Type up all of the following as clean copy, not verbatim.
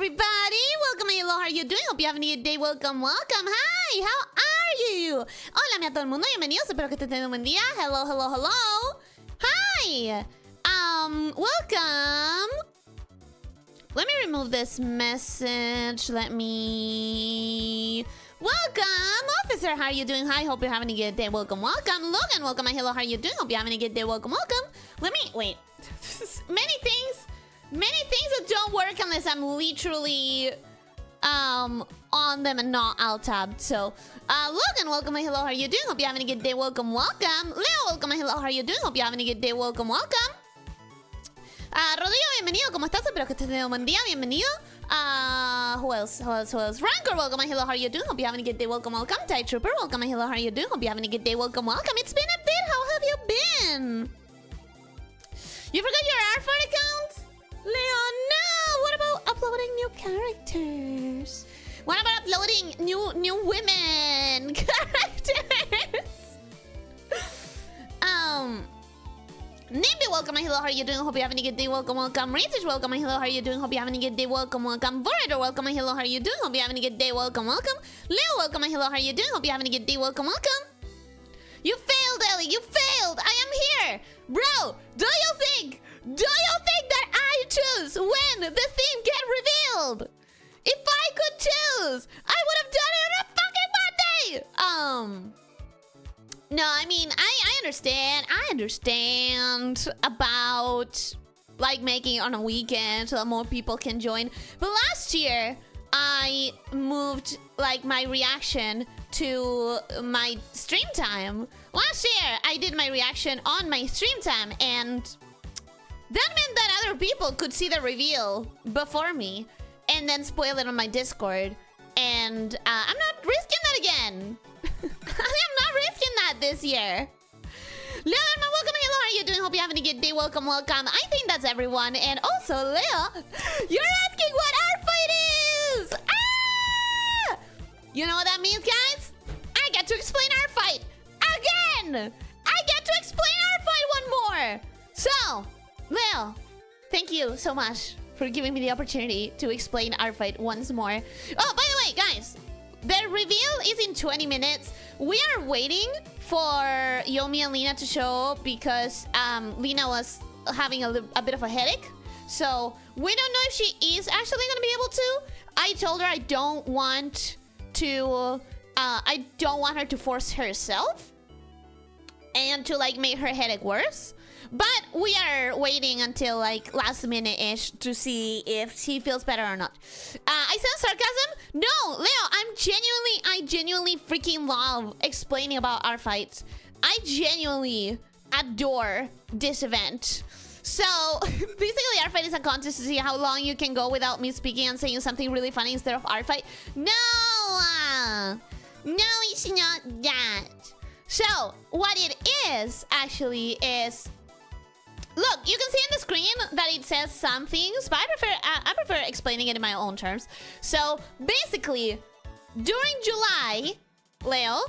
everybody! Welcome, hello, how are you doing? Hope you're having a good day. Welcome, welcome. Hi, how are you? Hola, a todo el mundo. Bienvenidos. Espero que estén teniendo un buen día. Hello, hello, hello. Hi. Welcome. Let me remove this message. Welcome, officer. How are you doing? Hi, hope you're having a good day. Welcome, welcome. Logan, welcome. Hello, how are you doing? Hope you're having a good day. Welcome, welcome. Let me wait. Many things that don't work unless I'm literally on them and not alt tabbed. So Logan, welcome. Hello, how are you doing? Hope you're having a good day. Welcome, welcome. Leo, welcome. Hello, how are you doing? Hope you're having a good day. Welcome, welcome. Rodrigo, bienvenido. ¿Cómo estás? Espero que estés teniendo un buen día. Bienvenido. Who else? Rancor, welcome. Hello, how are you doing? Hope you're having a good day. Welcome, welcome. Tide Trooper, welcome. Hello, how are you doing? Hope you're having a good day. Welcome, welcome. It's been a bit. How have you been? You forgot your ARTFIGHT account? Leo, no! What about uploading new characters? What about uploading new women characters? Nimby, welcome. Hello, how are you doing? Hope you're having a good day. Welcome, welcome. Ritish, welcome. Hello, how are you doing? Hope you're having a good day. Welcome, welcome. Vorator, welcome. Hello, how are you doing? Hope you're having a good day. Welcome, welcome. Leo, welcome. Hello, how are you doing? Hope you're having a good day. Welcome, welcome. You failed, Ellie. You failed. I am here. Bro, do you think that I choose when the theme get revealed? If I could choose, I would have done it on a fucking Monday. No, I mean, I understand. I understand about like making it on a weekend so that more people can join. But last year, I moved like my reaction to my stream time. Last year, I did my reaction on my stream time, and that meant that other people could see the reveal before me and then spoil it on my Discord. And I'm not risking that again. I am not risking that this year. Leo, welcome. Hello, how are you doing? Hope you're having a good day. Welcome, welcome. I think that's everyone. And also, Leo, you're asking what ARTFIGHT is! Ah! You know what that means, guys? I get to explain ARTFIGHT again! I get to explain ARTFIGHT one more! So, Leo, thank you so much for giving me the opportunity to explain ARTFIGHT once more. Oh, by the way, guys, the reveal is in 20 minutes. We are waiting for Yomi and Lina to show up because Lina was having a bit of a headache. So we don't know if she is actually going to be able to. I told her I don't want her to force herself and to like make her headache worse. But we are waiting until like last minute-ish to see if she feels better or not. I sense sarcasm? No, Leo, I genuinely freaking love explaining about ARTFIGHT. I genuinely adore this event. So basically ARTFIGHT is a contest to see how long you can go without me speaking and saying something really funny instead of ARTFIGHT. No, it's not that. So what it is actually is, look, you can see on the screen that it says some things, but I prefer explaining it in my own terms. So basically, during July, Leo,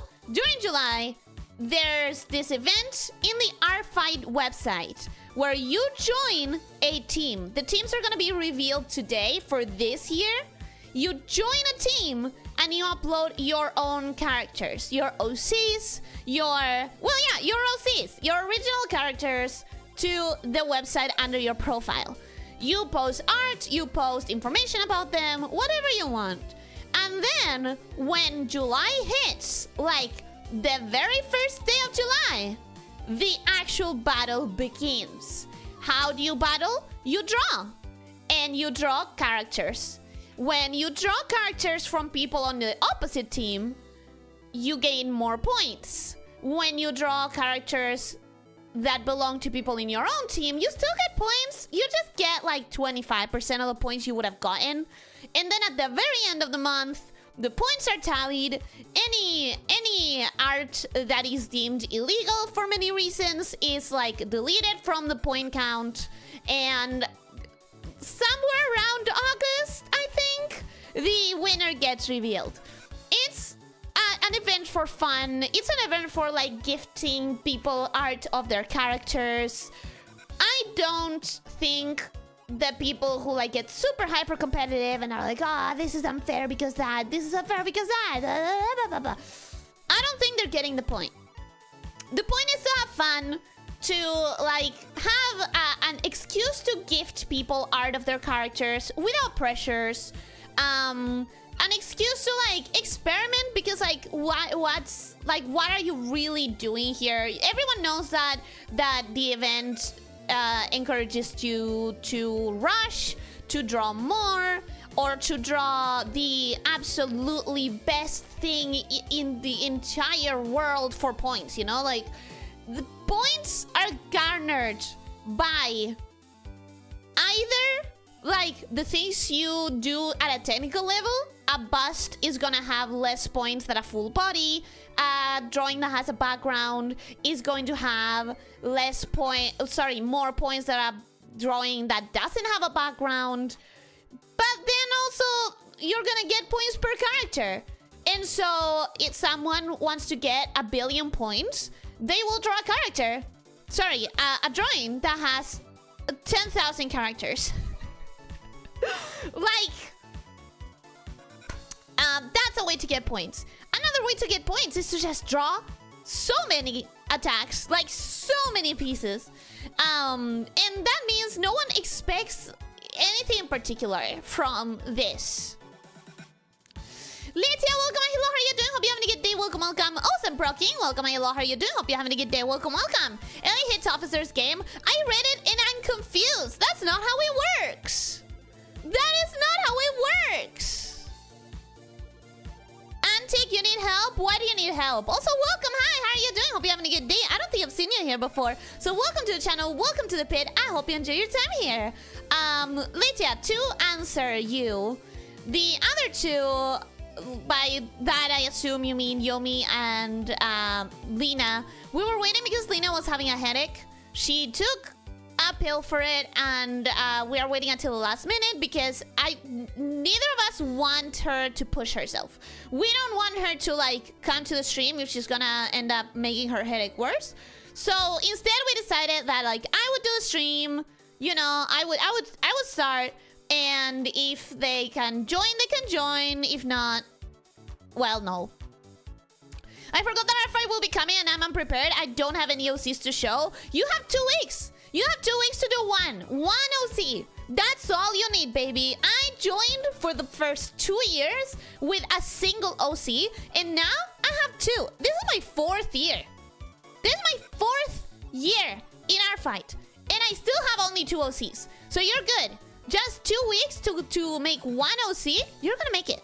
there's this event in the ARTFIGHT website where you join a team. The teams are going to be revealed today for this year. You join a team and you upload your own characters, your OCs, your OCs, your original characters to the website under your profile. You post art, you post information about them, whatever you want. And then when July hits, like the very first day of July, the actual battle begins. How do you battle? You draw. And you draw characters. When you draw characters from people on the opposite team, you gain more points. When you draw characters that belong to people in your own team, you still get points. You just get like 25% of the points you would have gotten. And then at the very end of the month, the points are tallied. Any art that is deemed illegal for many reasons is like deleted from the point count. And somewhere around August, I think, the winner gets revealed. It's an event for fun. It's an event for like gifting people art of their characters. I don't think the people who like get super hyper competitive and are like, ah, this is unfair because that, this is unfair because that. Blah, blah, blah. I don't think they're getting the point. The point is to have fun, to like have an excuse to gift people art of their characters without pressures. An excuse to like experiment, because like what are you really doing here? Everyone knows that the event encourages you to rush, to draw more, or to draw the absolutely best thing in the entire world for points, you know? Like, the points are garnered by either like the things you do at a technical level. A bust is gonna have less points than a full body. A drawing that has a background is going to have more points than a drawing that doesn't have a background. But then also, you're gonna get points per character. And so, if someone wants to get 1 billion points, they will draw a character. Sorry, a drawing that has 10,000 characters. Like, that's a way to get points. Another way to get points is to just draw so many attacks, like so many pieces. And that means no one expects anything in particular from this. Lydia, welcome. Hello, how are you doing? Hope you're having a good day. Welcome, welcome. Awesome, Pro King. Welcome. Hello, how are you doing? Hope you're having a good day. Welcome, welcome. Ellie Hits Officers game. I read it and I'm confused. That's not how it works. That is not how it works. Antique, you need help? Why do you need help? Also, welcome. Hi, how are you doing? Hope you're having a good day. I don't think I've seen you here before. So welcome to the channel. Welcome to the pit. I hope you enjoy your time here. Lydia, to answer you, the other two... By that, I assume you mean Yomi and Lina. We were waiting because Lina was having a headache. She took a pill for it, and we are waiting until the last minute because neither of us want her to push herself. We don't want her to like come to the stream if she's gonna end up making her headache worse. So instead, we decided that like I would do the stream. You know, I would start. And if they can join, they can join. If not, well, no. I forgot that ARTFIGHT will be coming and I'm unprepared. I don't have any OCs to show. You have 2 weeks. You have 2 weeks to do one OC. That's all you need, baby. I joined for the first 2 years with a single OC. And now I have 2. This is my 4th year. This is my 4th year in ARTFIGHT. And I still have only 2 OCs. So you're good. Just 2 weeks to make 1 OC, you're gonna make it.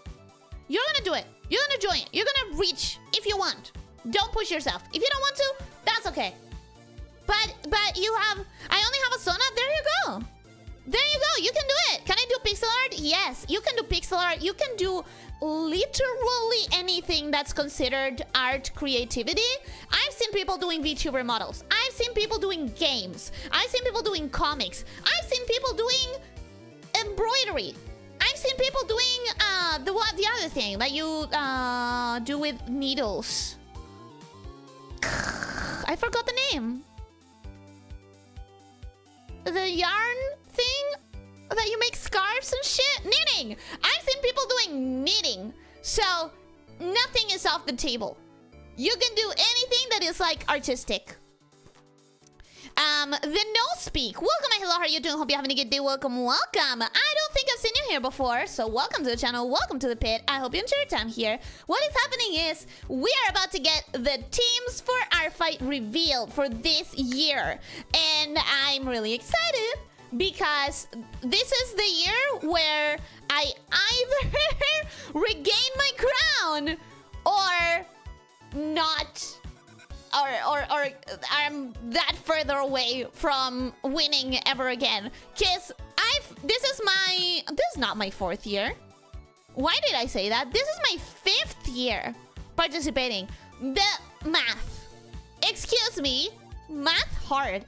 You're gonna do it. You're gonna join it. You're gonna reach if you want. Don't push yourself. If you don't want to, that's okay. But you have... I only have a Sona. There you go. There you go. You can do it. Can I do pixel art? Yes. You can do pixel art. You can do literally anything that's considered art creativity. I've seen people doing VTuber models. I've seen people doing games. I've seen people doing comics. I've seen people doing... embroidery. I've seen people doing the other thing that you do with needles. I forgot the name. The yarn thing that you make scarves and shit. Knitting. I've seen people doing knitting. So nothing is off the table. You can do anything that is like artistic. The no speak. Welcome, hello, how are you doing? Hope you're having a good day. Welcome, welcome. I don't think I've seen you here before, so welcome to the channel. Welcome to the pit. I hope you enjoy your time here. What is happening is we are about to get the teams for ARTFIGHT revealed for this year, and I'm really excited because this is the year where I either regain my crown or not. Or I'm that further away from winning ever again. Cause this is not my 4th year. Why did I say that? This is my 5th year participating. The math. Excuse me. Math hard.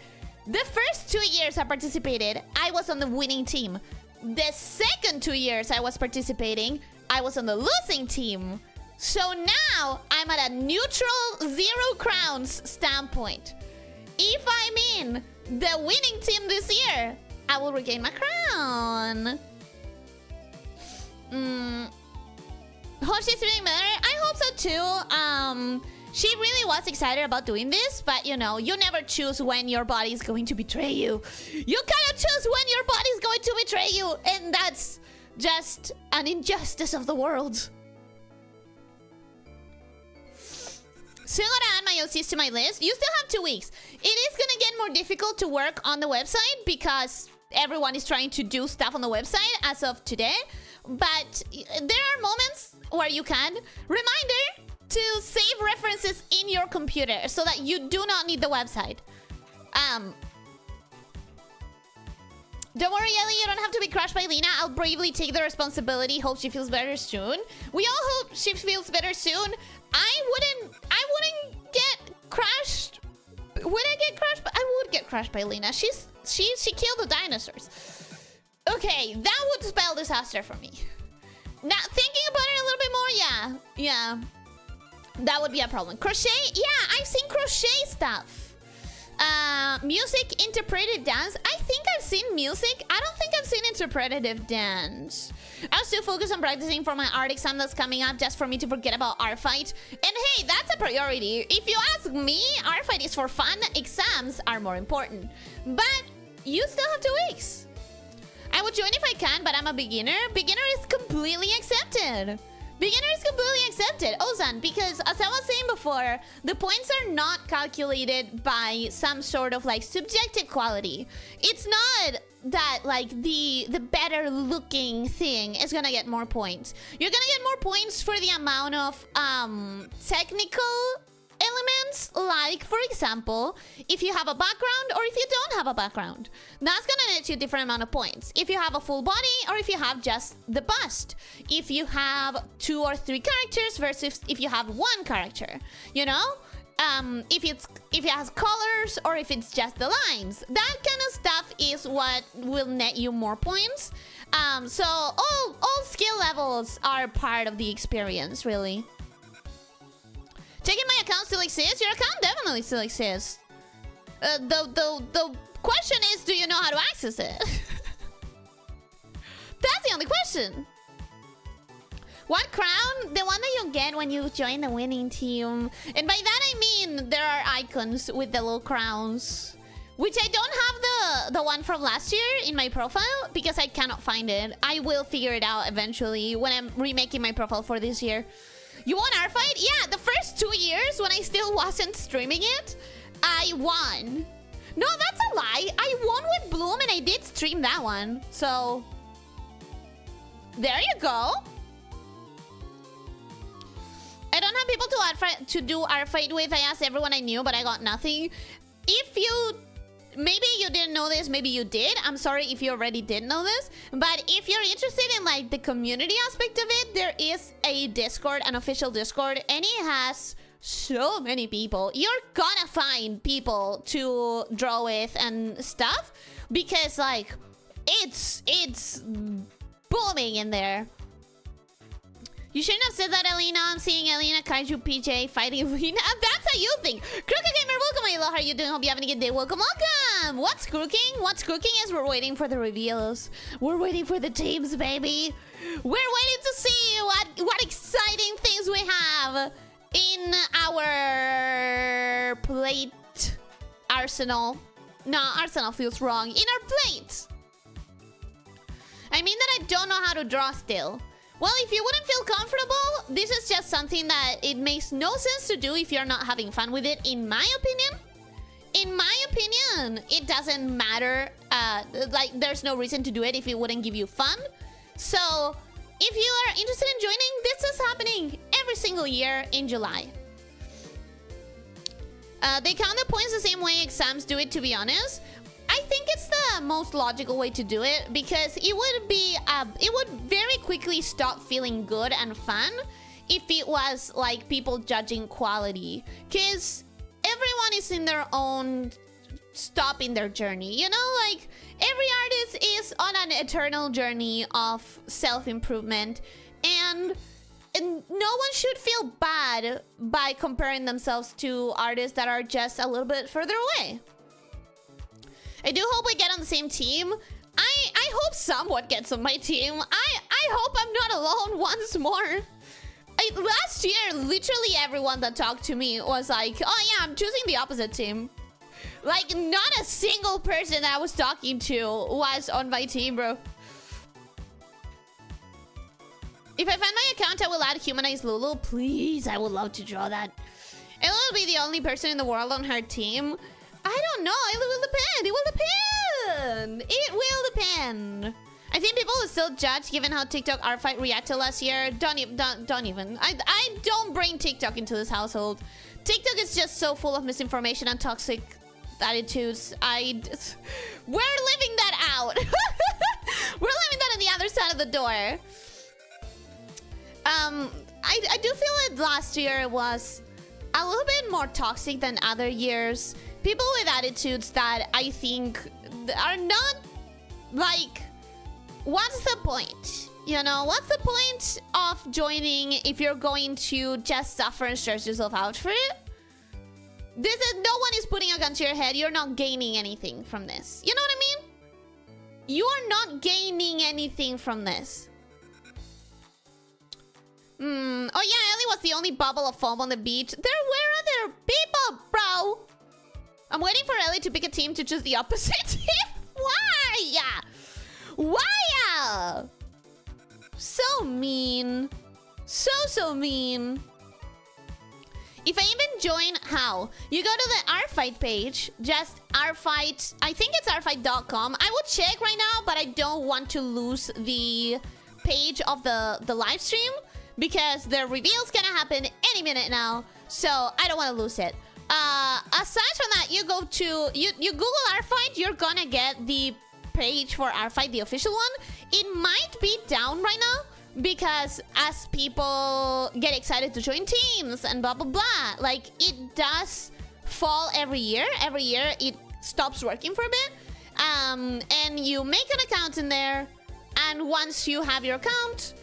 The first 2 years I participated, I was on the winning team. The second 2 years I was participating, I was on the losing team. So now, I'm at a neutral 0 crowns standpoint. If I'm in the winning team this year, I will regain my crown. Hope she's feeling better. I hope so too. She really was excited about doing this, but you know, you never choose when your body is going to betray you. You cannot choose when your body is going to betray you, and that's just an injustice of the world. Still gotta add my OCs to my list. You still have 2 weeks. It is gonna get more difficult to work on the website because everyone is trying to do stuff on the website as of today. But there are moments where you can. Reminder to save references in your computer so that you do not need the website. Don't worry, Ellie, you don't have to be crushed by Lina. I'll bravely take the responsibility. Hope she feels better soon. We all hope she feels better soon. I wouldn't get crushed. Would I get crushed? I would get crushed by Lina. She killed the dinosaurs. Okay, that would spell disaster for me. Now, thinking about it a little bit more, yeah. That would be a problem. Crochet? Yeah, I've seen crochet stuff. Music, interpreted dance. I think I've seen music. I don't think I've seen interpretative dance. I'll still focus on practicing for my art exam that's coming up just for me to forget about ARTFIGHT. And hey, that's a priority. If you ask me, ARTFIGHT is for fun. Exams are more important. But you still have 2 weeks. I would join if I can, but I'm a beginner. Beginner is completely accepted. Beginner is completely accepted, Ozan, because as I was saying before, the points are not calculated by some sort of like subjective quality. It's not that like the better looking thing is gonna get more points. You're gonna get more points for the amount of technical elements, like for example, if you have a background or if you don't have a background. That's gonna net you a different amount of points. If you have a full body or if you have just the bust. If you have 2 or 3 characters versus if you have 1 character, you know? If it has colors or if it's just the lines. That kind of stuff is what will net you more points. So all skill levels are part of the experience, really. Checking my account still exists? Your account definitely still exists. The question is, do you know how to access it? That's the only question. What crown? The one that you get when you join the winning team. And by that I mean there are icons with the little crowns. Which I don't have the one from last year in my profile because I cannot find it. I will figure it out eventually when I'm remaking my profile for this year. You won ARTFIGHT? Yeah, the first 2 years when I still wasn't streaming it, I won. No, that's a lie. I won with Bloom and I did stream that one. So, there you go. I don't have people to do ARTFIGHT with. I asked everyone I knew, but I got nothing. If you... Maybe you didn't know this, maybe you did. I'm sorry if you already did know this. But if you're interested in like the community aspect of it, there is a Discord, an official Discord, and it has so many people. You're gonna find people to draw with and stuff because like it's booming in there. You shouldn't have said that, Elena. I'm seeing Elena Kaiju PJ fighting Lina. That's how you think. Crooked Gamer, welcome, Ayla. How are you doing? Hope you having a good day. Welcome, welcome. What's crooking? What's crooking is we're waiting for the reveals. We're waiting for the teams, baby. We're waiting to see what exciting things we have in our plate arsenal. No, arsenal feels wrong. In our plate. I mean that I don't know how to draw still. Well, if you wouldn't feel comfortable, this is just something that it makes no sense to do if you're not having fun with it, in my opinion. In my opinion, it doesn't matter. Like, there's no reason to do it if it wouldn't give you fun. So, if you are interested in joining, this is happening every single year in July. They count the points the same way exams do it, to be honest. I think it's the most logical way to do it because it would very quickly stop feeling good and fun if it was like people judging quality, because everyone is in their own stop in their journey, you know, like every artist is on an eternal journey of self-improvement, and no one should feel bad by comparing themselves to artists that are just a little bit further away. I do hope we get on the same team. I hope someone gets on my team. I hope I'm not alone once more. Last year, literally everyone that talked to me was like, oh yeah, I'm choosing the opposite team. Like, not a single person that I was talking to was on my team, bro. If I find my account, I will add humanized Lulu. Please, I would love to draw that. It will be the only person in the world on her team. I don't know. It will depend. It will depend. It will depend. I think people will still judge given how TikTok ARTFIGHT reacted last year. Don't even. I don't bring TikTok into this household. TikTok is just so full of misinformation and toxic attitudes. We're living that out. We're living that on the other side of the door. I do feel that last year was a little bit more toxic than other years. People with attitudes that I think are not like, what's the point? You know, what's the point of joining if you're going to just suffer and stress yourself out for it? This is, no one is putting a gun to your head. You're not gaining anything from this. You know what I mean? You are not gaining anything from this. Oh yeah, Ellie was the only bubble of foam on the beach. There were other people, bro. I'm waiting for Ellie to pick a team to choose the opposite team. Why? Why? So mean. So mean. If I even join, how? You go to the ARTFIGHT page, just ARTFIGHT. I think it's artfight.com. I would check right now, but I don't want to lose the page of the live stream because the reveal's gonna happen any minute now. So I don't want to lose it. Aside from that, you go to you Google ARTFIGHT, you're gonna get the page for ARTFIGHT, the official one. It might be down right now because as people get excited to join teams and blah blah blah, like it does fall every year. Every year it stops working for a bit. And you make an account in there, and once you have your account,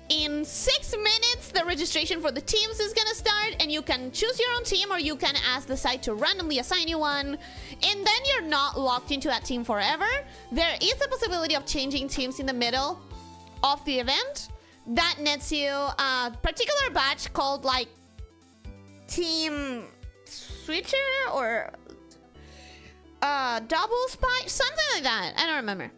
in 6 minutes, the registration for the teams is gonna start, and you can choose your own team, or you can ask the site to randomly assign you one, and then you're not locked into that team forever. There is a possibility of changing teams in the middle of the event. That nets you a particular badge called like Team Switcher or Double Spy, something like that. I don't remember.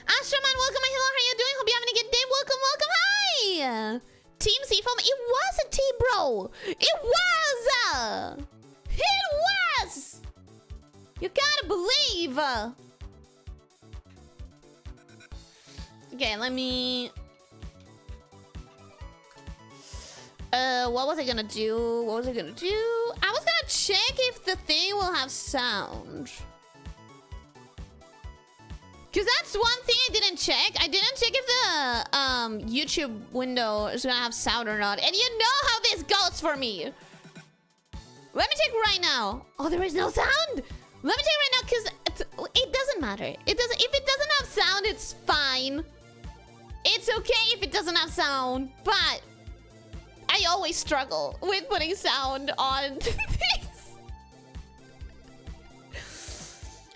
Astroman, welcome. Hello, how are you doing? Hope you're having a good day. Welcome, welcome. Hi. Team Seafoam. It was a team, bro. It was. It was. You gotta believe. Okay, let me... what was I gonna do? What was I gonna do? I was gonna check if the thing will have sound. Because that's one thing I didn't check. I didn't check if the YouTube window is gonna have sound or not. And you know how this goes for me. Let me check right now. Oh, there is no sound. Let me check right now because it doesn't matter. It doesn't. If it doesn't have sound, it's fine. It's okay if it doesn't have sound, but I always struggle with putting sound on things.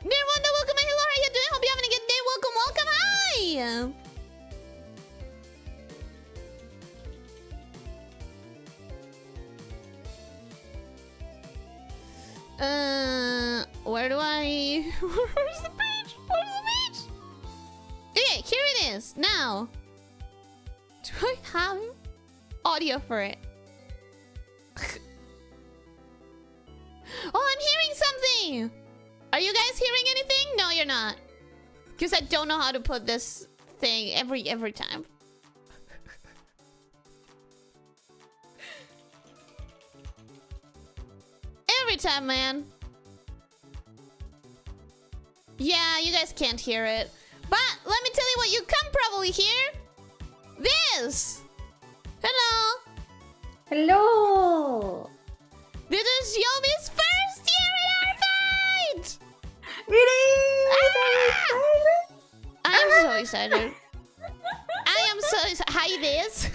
Nirwanda, welcome. Hello, how are you doing? Hope you're having a good day. Welcome, welcome. Hi. Where do I... Where's the page? Where's the page? Okay, here it is. Now, do I have audio for it? Oh, I'm hearing something. Are you guys hearing anything? No, you're not. Because I don't know how to put this thing every time. Every time, man. Yeah, you guys can't hear it. But let me tell you what you can probably hear. This. Hello. Hello. This is Yomi's first year in ARTFIGHT. Really? I am so excited. I am so excited. Hi, this.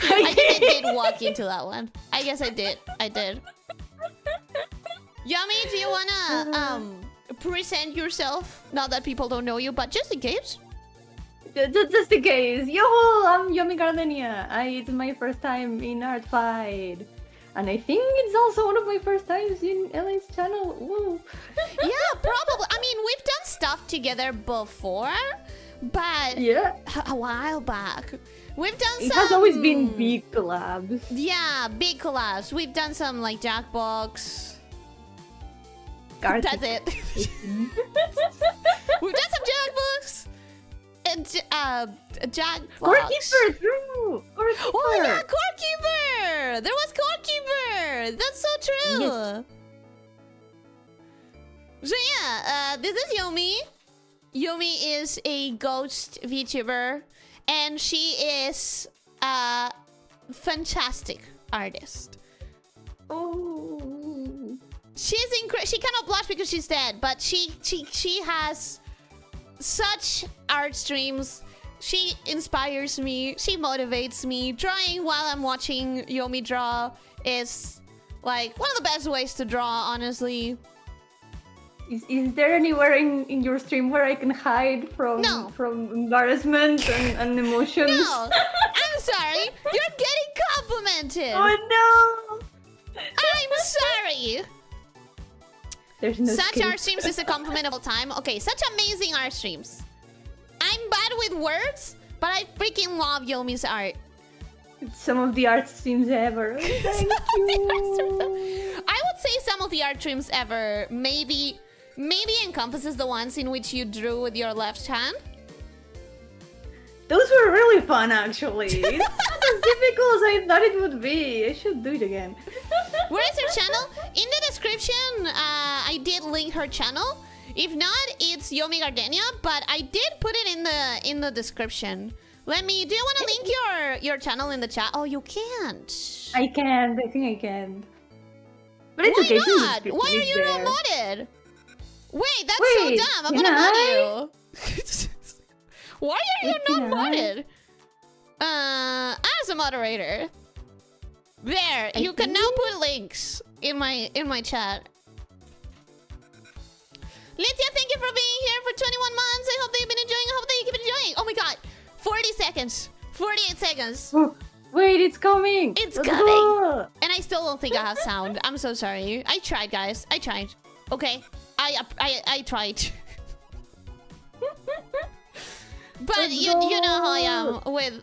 I guess I did walk into that one. I guess I did. I did. Yomi, do you wanna present yourself? Not that people don't know you, but just in case. Just in case. Yo, I'm Yomi Gardenia. It's my first time in ARTFIGHT. And I think it's also one of my first times in Ellie's channel. Woo. Yeah, probably. I mean, we've done stuff together before, but Yeah. a while back. We've done It some... has always been big collabs. Yeah, big collabs. We've done some, like, Jackbox. That's it. We've done some Jackbox. And, Jackbox. Corekeeper, true! Corekeeper! Oh, yeah, Corekeeper! There was Corekeeper! That's so true! Yes. So, yeah, this is Yomi. Yomi is a ghost VTuber. And she is a fantastic artist. Oh. She's she cannot blush because she's dead, but she has such art streams. She inspires me. She motivates me. Drawing while I'm watching Yomi draw is like one of the best ways to draw, honestly. Is there anywhere in your stream where I can hide from embarrassment and emotions? No, I'm sorry. You're getting complimented. Oh no! I'm sorry. There's no Such escape. art streams is a compliment of all time. Okay, such amazing art streams. I'm bad with words, but I freaking love Yomi's art. Some of the art streams ever. Thank you. I would say some of the art streams ever maybe encompasses the ones in which you drew with your left hand. Those were really fun, actually. It's not as difficult as I thought it would be. I should do it again. Where is her channel? In the description, I did link her channel. If not, it's Yomi Gardenia, but I did put it in the description. Let me. Do you want to link your channel in the chat? Oh, you can't. I can't. I think I can't. But it's Why okay. not? Why are you not modded? Wait, that's so dumb. I'm gonna mod you. Why are you not modded? As a moderator. There, you can now put links in my chat. Lydia, thank you for being here for 21 months. I hope that you've been enjoying. I hope that you keep enjoying. Oh my god. 40 seconds. 48 seconds. Oh, wait, it's coming. It's coming. And I still don't think I have sound. I'm so sorry. I tried, guys. I tried. Okay. I tried. But you know how I am with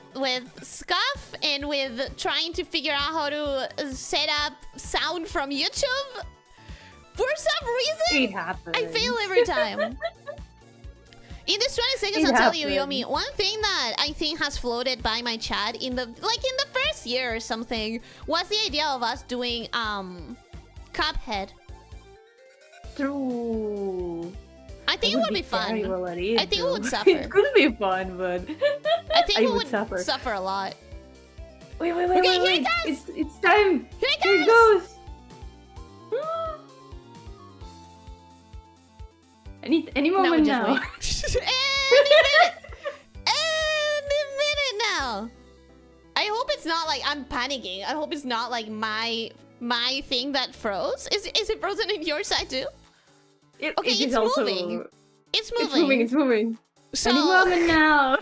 stuff and with trying to figure out how to set up sound from YouTube. For some reason, It happens. I fail every time. In this 20 seconds, I'll tell you, Yomi, one thing that I think has floated by my chat in the first year or something was the idea of us doing Cuphead. True. I think it would be fun. I think it would suffer. It could be fun, but I think I it would suffer a lot. Wait, Okay, here wait. it goes. It's time. Here it Here it goes. goes. Any moment now. Any minute now. I hope it's not like I'm panicking. I hope it's not like my thing that froze. Is it frozen in your side too? Okay, it's moving. It's moving. It's moving. So, Any moment now.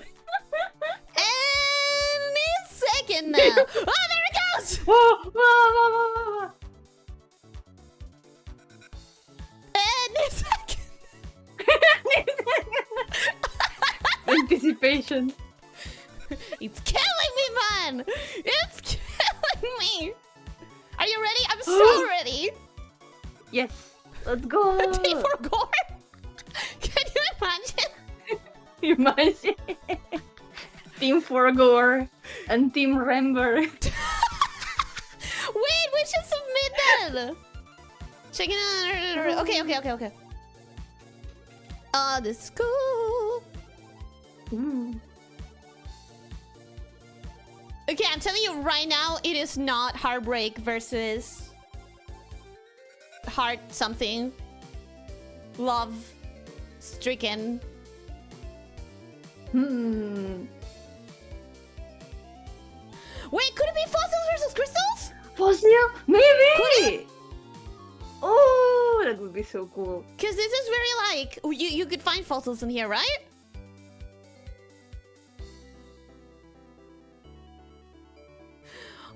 Any second now. Oh, there it goes. Whoa. Any second. Anticipation. It's killing me, man. It's killing me. Are you ready? I'm so ready. Yes. Let's go. Day for gore. Can you imagine? Imagine. Team Forgore and Team Rember. Wait, we should submit that. Check it out. Okay. Oh, this is cool. Okay, I'm telling you right now, it is not Heartbreak versus Heart something. Love stricken. Wait, could it be fossils versus crystals? Fossil? Maybe! Oh, Oh, that would be so cool. Because this is very like... You could find fossils in here, right?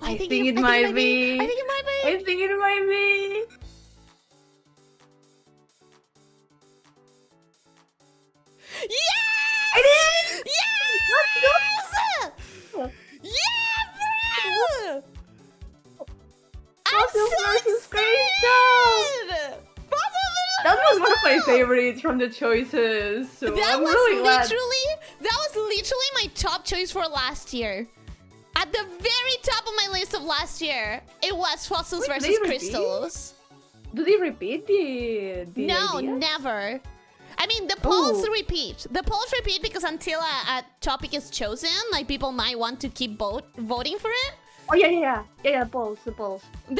I think it might be. I think it might be. I think it might be. Yes! It is! Yes! Let's Yeah, bro! I'm Fossils so versus excited! That was one of my favorites from the choices. So I'm really glad. That was literally my top choice for last year. At the very top of my list of last year, it was fossils Wait, versus they crystals. Do they repeat the No, idea? never. I mean, the polls repeat. The polls repeat because until a topic is chosen, like people might want to keep voting for it. Oh yeah, the polls. The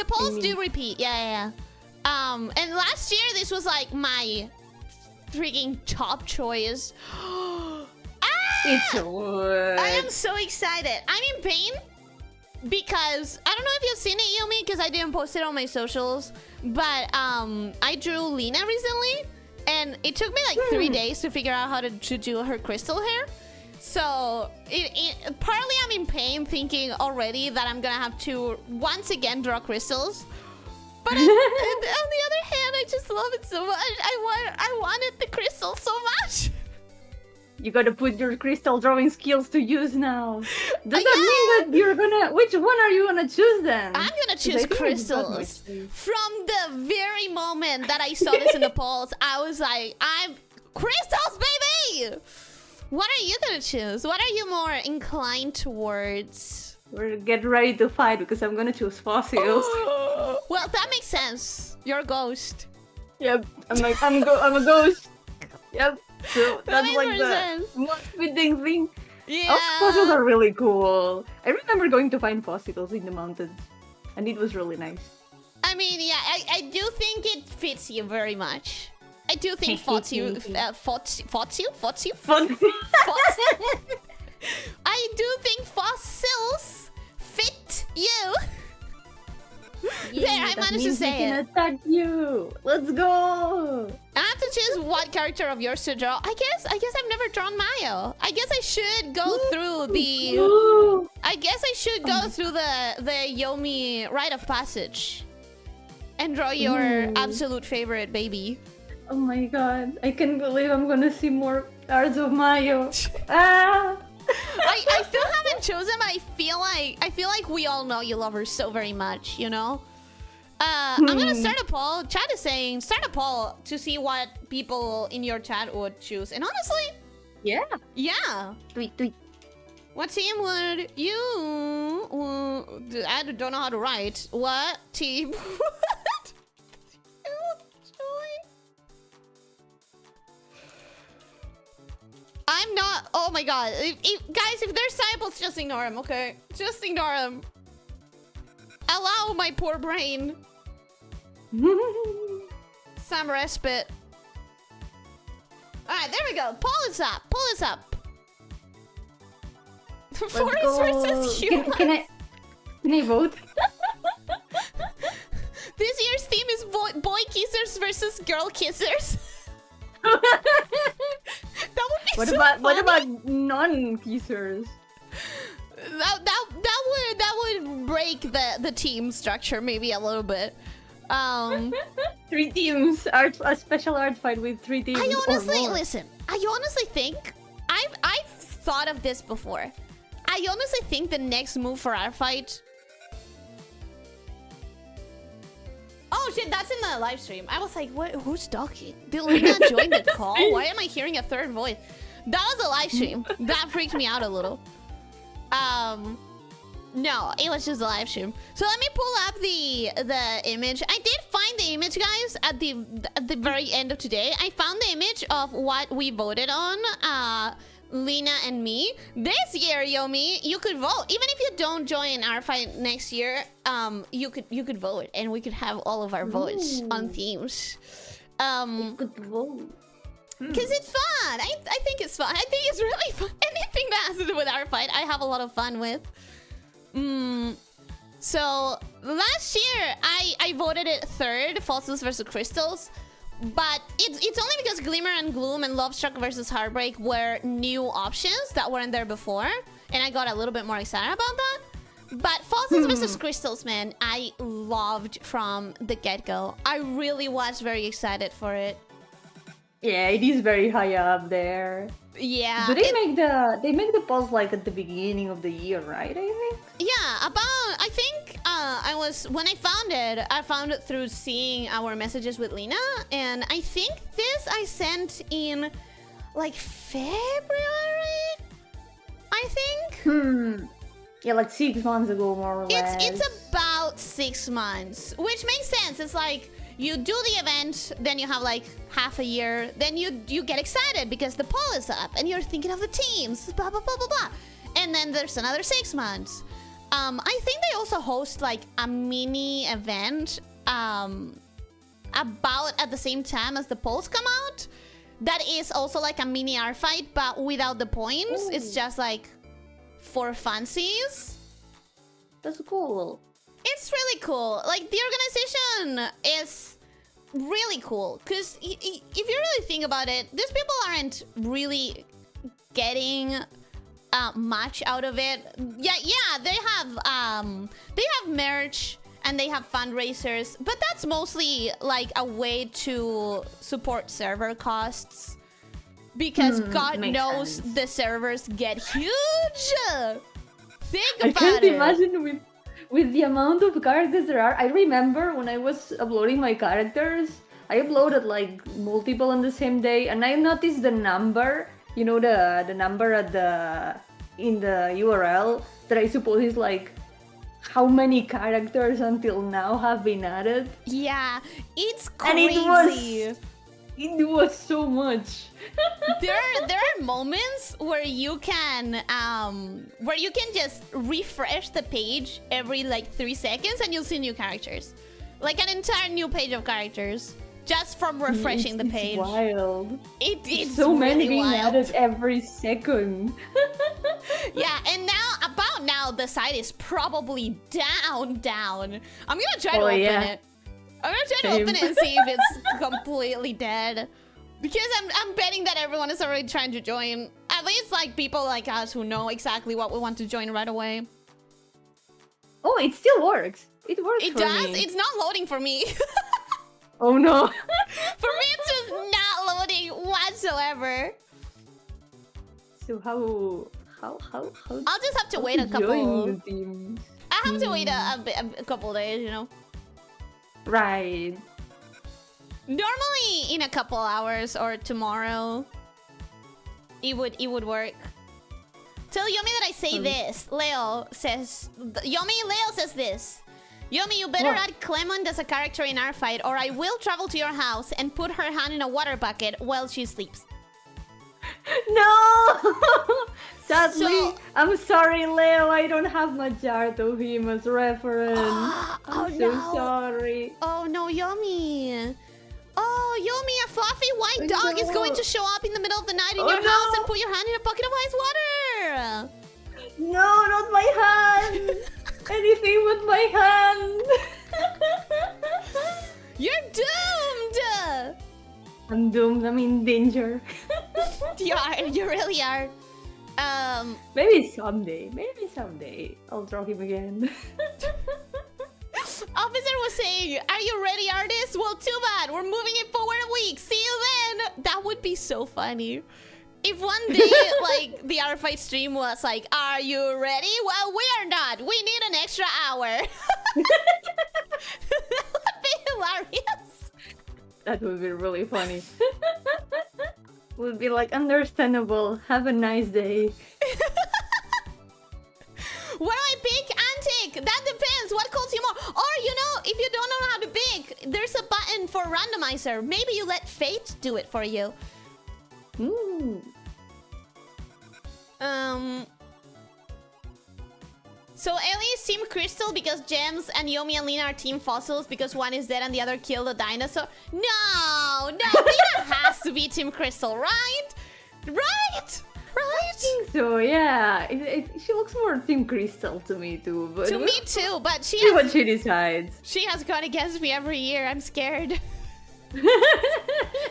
polls do repeat. Yeah. And last year this was like my freaking top choice. It's wood. I am so excited. I'm in pain because I don't know if you've seen it, Yomi, because I didn't post it on my socials. But I drew Lina recently, and it took me like 3 days to figure out how to do her crystal hair. So partly I'm in pain thinking already that I'm gonna have to once again draw crystals. But on the other hand, I just love it so much. I wanted the crystal so much. You gotta put your crystal drawing skills to use now. Does that mean that you're gonna... Which one are you gonna choose then? I'm gonna choose crystals. From the very moment that I saw this in the polls, I was like, I'm... Crystals, baby! What are you gonna choose? What are you more inclined towards? We're getting ready to fight because I'm gonna choose fossils. Well, that makes sense. You're a ghost. Yep, I'm a ghost. Yep. So that's like the sense. most fitting thing. Yeah. Also, fossils are really cool. I remember going to find fossils in the mountains, and it was really nice. I mean, yeah, I do think it fits you very much. I do think fossil. I do think fossils fit you. There, I managed to say it. Attack you. Let's go. I have to choose what character of yours to draw. I guess I've never drawn Mayo. I guess I should go through the. I guess I should go through the Yomi rite of passage, and draw your absolute favorite baby. Oh my god! I can't believe I'm gonna see more cards of Mayo. Ah. I still haven't chosen, but I feel like we all know you love her so very much, you know? I'm gonna start a poll. Chat is saying start a poll to see what people in your chat would choose. And honestly, yeah. Tweet. What team would you? I don't know how to write. What team? What? I'm not. Oh my god, guys! If there's samples, just ignore them, okay? Just ignore them. Allow my poor brain some respite. All right, there we go. Pull this up. Pull this up. Forest versus human. Can I vote? This year's theme is boy kissers versus girl kissers. That would be What about non-kissers? That would break the team structure maybe a little bit. 3 teams, a special art fight with 3 teams. I honestly listen. I honestly think I've thought of this before. I honestly think the next move for our fight. Oh shit, that's in the live stream. I was like, what? Who's talking? Did Lina join the call? Why am I hearing a third voice? That was a live stream. That freaked me out a little. No, it was just a live stream. So let me pull up the image. I did find the image, guys, at the very end of today. I found the image of what we voted on. Lina and me. This year, Yomi, you could vote. Even if you don't join our fight next year, you could vote, and we could have all of our votes on themes. Good vote. Because it's fun. I think it's fun. I think it's really fun. Anything that has to do with our fight, I have a lot of fun with. So last year, I voted it third, Fossils versus Crystals. But it's only because Glimmer and Gloom and Lovestruck versus Heartbreak were new options that weren't there before. And I got a little bit more excited about that. But Fossils versus Crystals, man, I loved from the get-go. I really was very excited for it. Yeah, it is very high up there. Yeah. Do they make the polls like at the beginning of the year, right? I think. Yeah, I think when I found it through seeing our messages with Lina, and I think this I sent in like February, I think. Yeah, like 6 months ago, more or less. It's about 6 months, which makes sense. It's like you do the event, then you have like half a year, then you get excited because the poll is up, and you're thinking of the teams, blah blah blah blah blah, and then there's another 6 months. I think they also host like a mini event about at the same time as the polls come out. That is also like a mini ARTFIGHT, but without the points. Ooh. It's just like for funsies. That's cool. It's really cool. Like, the organization is really cool. Because if you really think about it, these people aren't really getting much out of it. Yeah, they have merch and they have fundraisers, but that's mostly like a way to support server costs. Because God knows the servers get huge. Think about it. I can't imagine with the amount of characters there are. I remember when I was uploading my characters, I uploaded like multiple on the same day, and I noticed the number. You know, the number in the URL that I suppose is like how many characters until now have been added. Yeah, it's crazy. And it was so much. there are moments where you can just refresh the page every like 3 seconds and you'll see new characters, like an entire new page of characters just from refreshing the page. It's wild. It's so really many being wild. added every second. Yeah, and now the site is probably down. I'm gonna try to open it. I'm gonna try to open it and see if it's completely dead. Because I'm betting that everyone is already trying to join. At least like people like us who know exactly what we want to join right away. Oh, it still works. It works. It for does? me. It's not loading for me. Oh no. For me it's just not loading whatsoever. So how I'll just have to wait a couple. I have to wait a couple days, you know. Right. Normally in a couple hours or tomorrow it would work. Tell Yomi that I say this. Leo says this. Yomi, you better add Clement as a character in our fight, or I will travel to your house and put her hand in a water bucket while she sleeps. No! Sadly, I'm sorry, Leo. I don't have much art of him as reference. I'm so sorry. Oh no, Yomi. Oh, Yomi, a fluffy white dog is going to show up in the middle of the night in your house and put your hand in a bucket of ice water. No, not my hand. Anything but my hand. You're doomed. I'm doomed. I'm in danger. You really are. Maybe someday I'll draw him again. Officer was saying, are you ready, artist? Well, too bad. We're moving it forward a week. See you then. That would be so funny. If one day, like, the ARTFIGHT stream was like, are you ready? Well, we are not. We need an extra hour. That would be hilarious. That would be really funny. Would be like, understandable. Have a nice day. What do I pick? Antic! That depends. What calls you more? Or, you know, if you don't know how to pick, there's a button for randomizer. Maybe you let fate do it for you. Ooh. So Ellie is Team Crystal because Gems and Yomi and Lina are Team Fossils because one is dead and the other killed a dinosaur. No, Lina has to be Team Crystal, right? Right? I think so yeah, she looks more Team Crystal to me too. But To me too, but see what she decides. She has gone against me every year. I'm scared.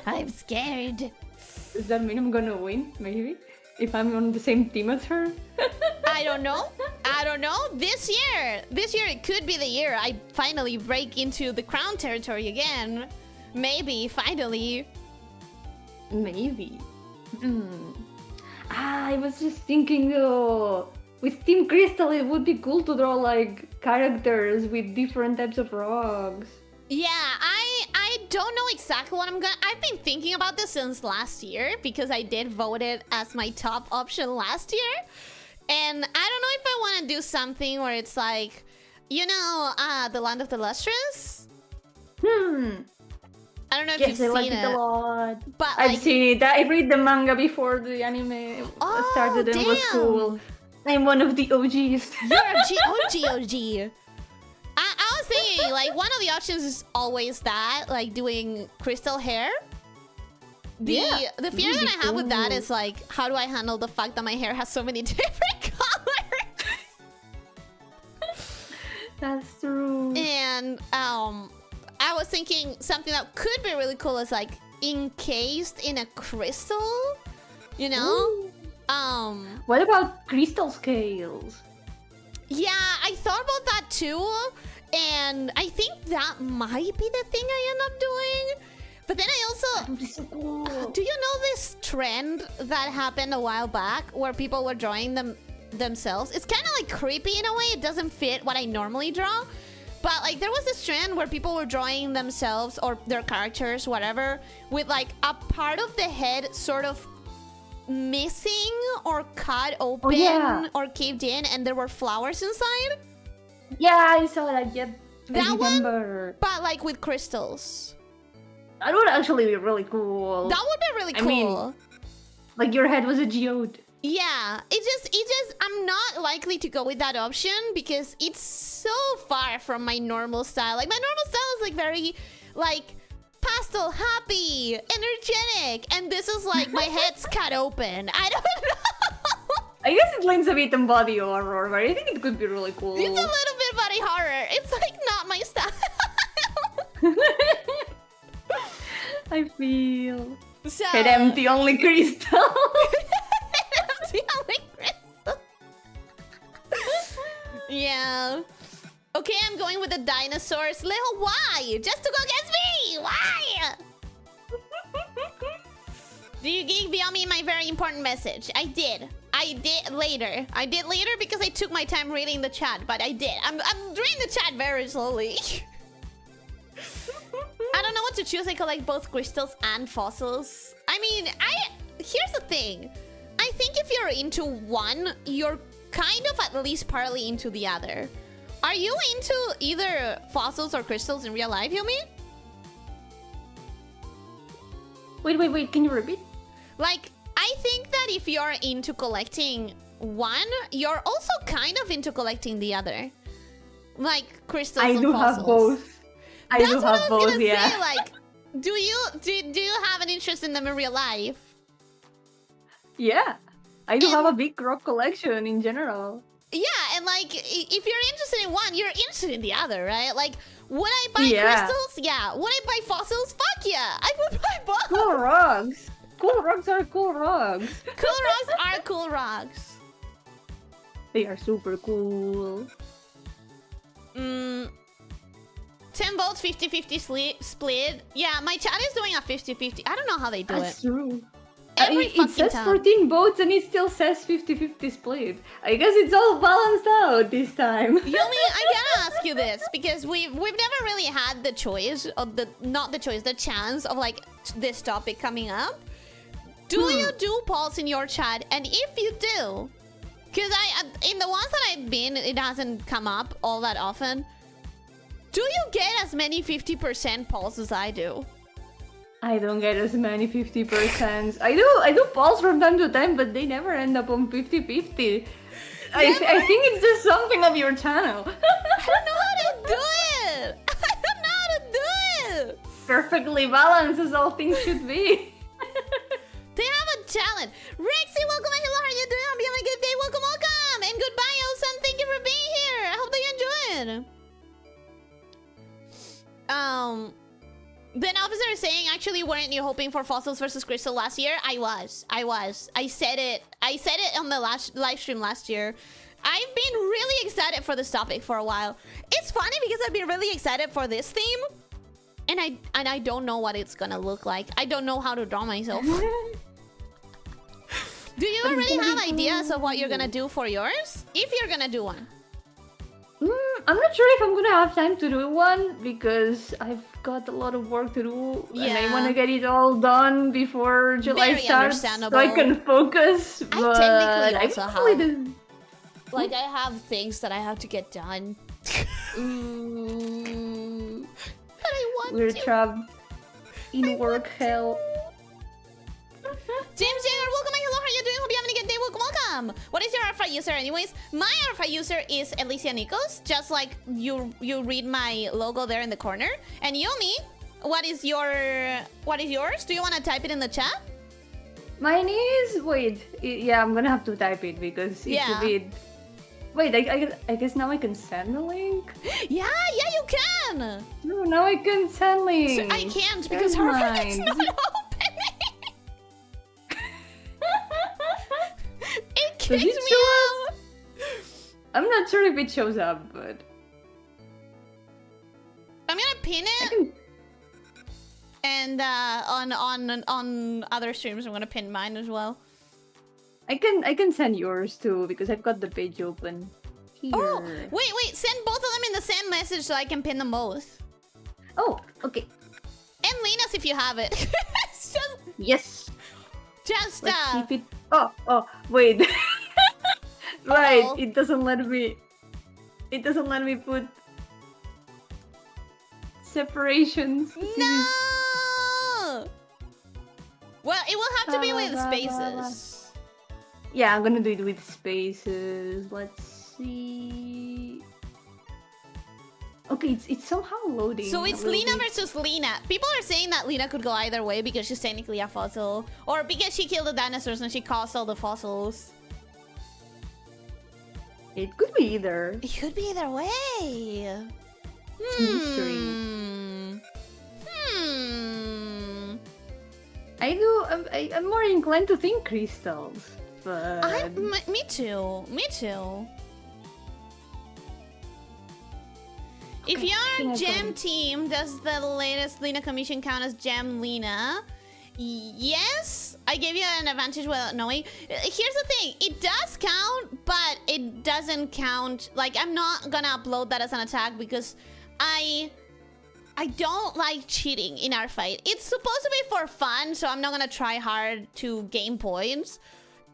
I'm scared. Does that mean I'm gonna win? Maybe if I'm on the same team as her. I don't know. I don't know. This year it could be the year I finally break into the crown territory again. Maybe finally. Maybe. I was just thinking though, with Team Crystal it would be cool to draw like characters with different types of rocks. Yeah, I don't know exactly what I'm gonna... I've been thinking about this since last year because I did vote it as my top option last year. And I don't know if I want to do something where it's like, you know, the Land of the Lustrous? I don't know if yes, you've I seen like it a lot. But I've like, seen it. I read the manga before the anime started and was cool. I'm one of the OGs. You're a OG. I was thinking, like, one of the options is always that, like, doing crystal hair. The fear that I have with that is, like, how do I handle the fact that my hair has so many different colors? That's true. And, I was thinking something that could be really cool is, like, encased in a crystal, you know? Ooh. What about crystal scales? Yeah, I thought about that too, and I think that might be the thing I end up doing. But then I also... That would be so cool. Do you know this trend that happened a while back where people were drawing themselves? It's kind of like creepy in a way. It doesn't fit what I normally draw. But like there was this trend where people were drawing themselves or their characters, whatever, with like a part of the head sort of missing or cut open or caved in, and there were flowers inside. Yeah, I saw that. Yep, that I remember. One, but like with crystals. That would actually be really cool. That would be really cool. I mean, like your head was a geode. Yeah, it just I'm not likely to go with that option because it's so far from my normal style. Like my normal style is like very like pastel, happy, energetic, and this is like my head's cut open. I don't know. I guess it leans a bit on body horror, but I think it could be really cool. It's a little bit body horror. It's like not my style. I feel. So, head empty, only crystal. Empty, only crystal. Yeah. Okay, I'm going with the dinosaurs. Leo, why? Just to go against me? Why? Do you give Yomi my very important message? I did. I did later. I did later because I took my time reading the chat, but I did. I'm reading the chat very slowly. I don't know what to choose. I collect both crystals and fossils. I mean, here's the thing. I think if you're into one, you're kind of at least partly into the other. Are you into either fossils or crystals in real life, Yomi? Wait, can you repeat? Like, I think that if you're into collecting one, you're also kind of into collecting the other. Like, crystals and fossils. I do have both. I do have both, yeah. Say, like, do you have an interest in them in real life? Yeah. I do have a big rock collection in general. Yeah, and like, if you're interested in one, you're interested in the other, right? Like, would I buy crystals? Yeah. Would I buy fossils? Fuck yeah! I would buy both! Cool rocks! Cool rocks are cool rocks! Cool rocks are cool rocks. They are super cool. 10 votes, 50-50 split. Yeah, my chat is doing a 50-50. I don't know how they do That's true. It says 14 votes and it still says 50-50 split. I guess it's all balanced out this time. Yomi, I gotta ask you this because we've never really had the choice of the chance of like this topic coming up. Do you do polls in your chat? And if you do, because in the ones that I've been, it hasn't come up all that often. Do you get as many 50% polls as I do? I don't get as many 50%. I do polls from time to time, but they never end up on 50-50. I think it's just something of your channel. I don't know how to do it. I don't know how to do it. Perfectly balanced as all things should be. They have a talent. Rexy, welcome and hello. How are you doing? Hope you having a good day. Welcome, welcome. And goodbye, Elson. Thank you for being here. I hope that you enjoyed. Then officer is saying, actually, weren't you hoping for fossils versus crystal last year? I was. I said it on the last live stream last year. I've been really excited for this topic for a while. It's funny because I've been really excited for this theme. And I don't know what it's gonna look like. I don't know how to draw myself. Do you already have ideas of what you're gonna do for yours? If you're gonna do one. I'm not sure if I'm gonna have time to do one because I've got a lot of work to do and I want to get it all done before July Very starts so understandable. I can focus. I technically also have... do. Like, I have things that I have to get done. But I want We're to. trapped in work hell. James Jagger, welcome and hello, how are you doing? Hope you're having a good day. Welcome, welcome. What is your ARTFIGHT user anyways? My ARTFIGHT user is Elyssia Nikos, just like you read my logo there in the corner. And Yomi, what is yours? Do you want to type it in the chat? Mine is... Wait, yeah, I'm gonna have to type it because it's a bit... Wait, I guess now I can send the link? Yeah, you can! No, now I can send links. I can't because ARTFIGHT is not opening. It kicks me out. I'm not sure if it shows up, but... I'm gonna pin it. And on other streams, I'm gonna pin mine as well. I can send yours too because I've got the page open here. Oh, wait! Send both of them in the same message so I can pin them both. Oh, okay. And Lina's if you have it. Yes. Just Let's see if it... Oh, wait. Right, it doesn't let me. It doesn't let me put separations. No. Well, it will have to be with spaces. Yeah, I'm gonna do it with spaces. Let's see. Okay, it's somehow loading. So it's Lina versus Lina. People are saying that Lina could go either way because she's technically a fossil. Or because she killed the dinosaurs and she caused all the fossils. It could be either. It could be either way. I'm more inclined to think crystals. But... Me too. If your Gem team does the latest Lina commission count as Gem Lina? Yes, I gave you an advantage without knowing. Here's the thing, it does count, but it doesn't count. Like, I'm not gonna upload that as an attack because I don't like cheating in our fight. It's supposed to be for fun, so I'm not gonna try hard to gain points.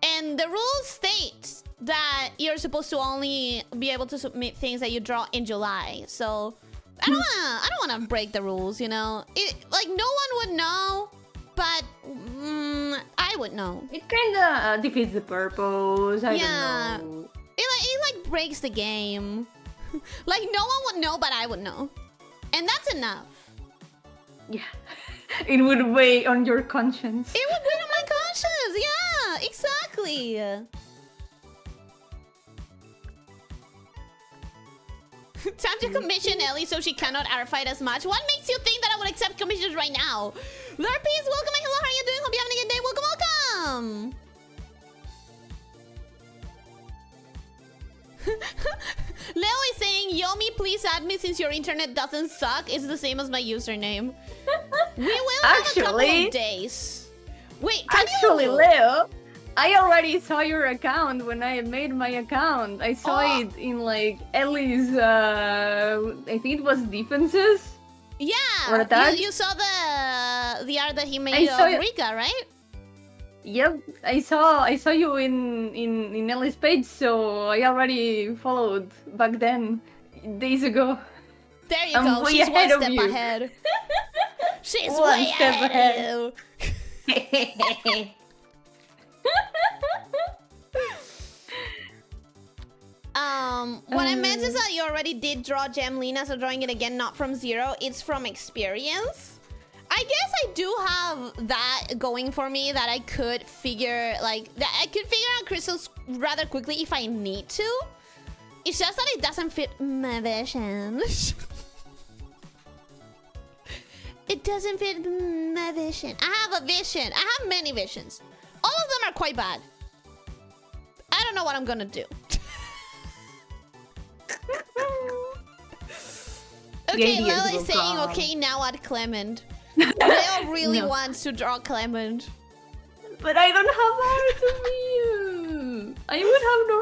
And the rules state that you're supposed to only be able to submit things that you draw in July. So I don't wanna break the rules, you know. Like no one would know, but I would know. It kinda defeats the purpose. I don't know. It like breaks the game. Like no one would know, but I would know. And that's enough. Yeah. It would weigh on your conscience. It would weigh on my conscience. Yeah, exactly. Time to commission Ellie so she cannot ARTFIGHT as much. What makes you think that I would accept commissions right now? Lurpies, welcome and hello, how are you doing? Hope you're having a good day. Welcome, welcome. Leo is saying, Yomi, please add me since your internet doesn't suck. It's the same as my username. We will have a couple of days. Wait, actually, Leo, I already saw your account when I made my account. I saw it in like Ellie's, I think it was defenses. Yeah, you saw the art that he made of Rika, right? Yep, I saw you in Ellie's page, so I already followed back then, days ago. There you go. She's one step ahead. She's one step ahead. What I meant is that you already did draw Gem Lina, so drawing it again, not from zero. It's from experience. I guess I do have that going for me, that I could figure out crystals rather quickly if I need to. It's just that it doesn't fit my vision. It doesn't fit my vision. I have a vision. I have many visions. All of them are quite bad. I don't know what I'm gonna do. Okay, Lel is saying, okay, now add Clement. Leo really wants to draw Clement. But I don't have art of you. I would have no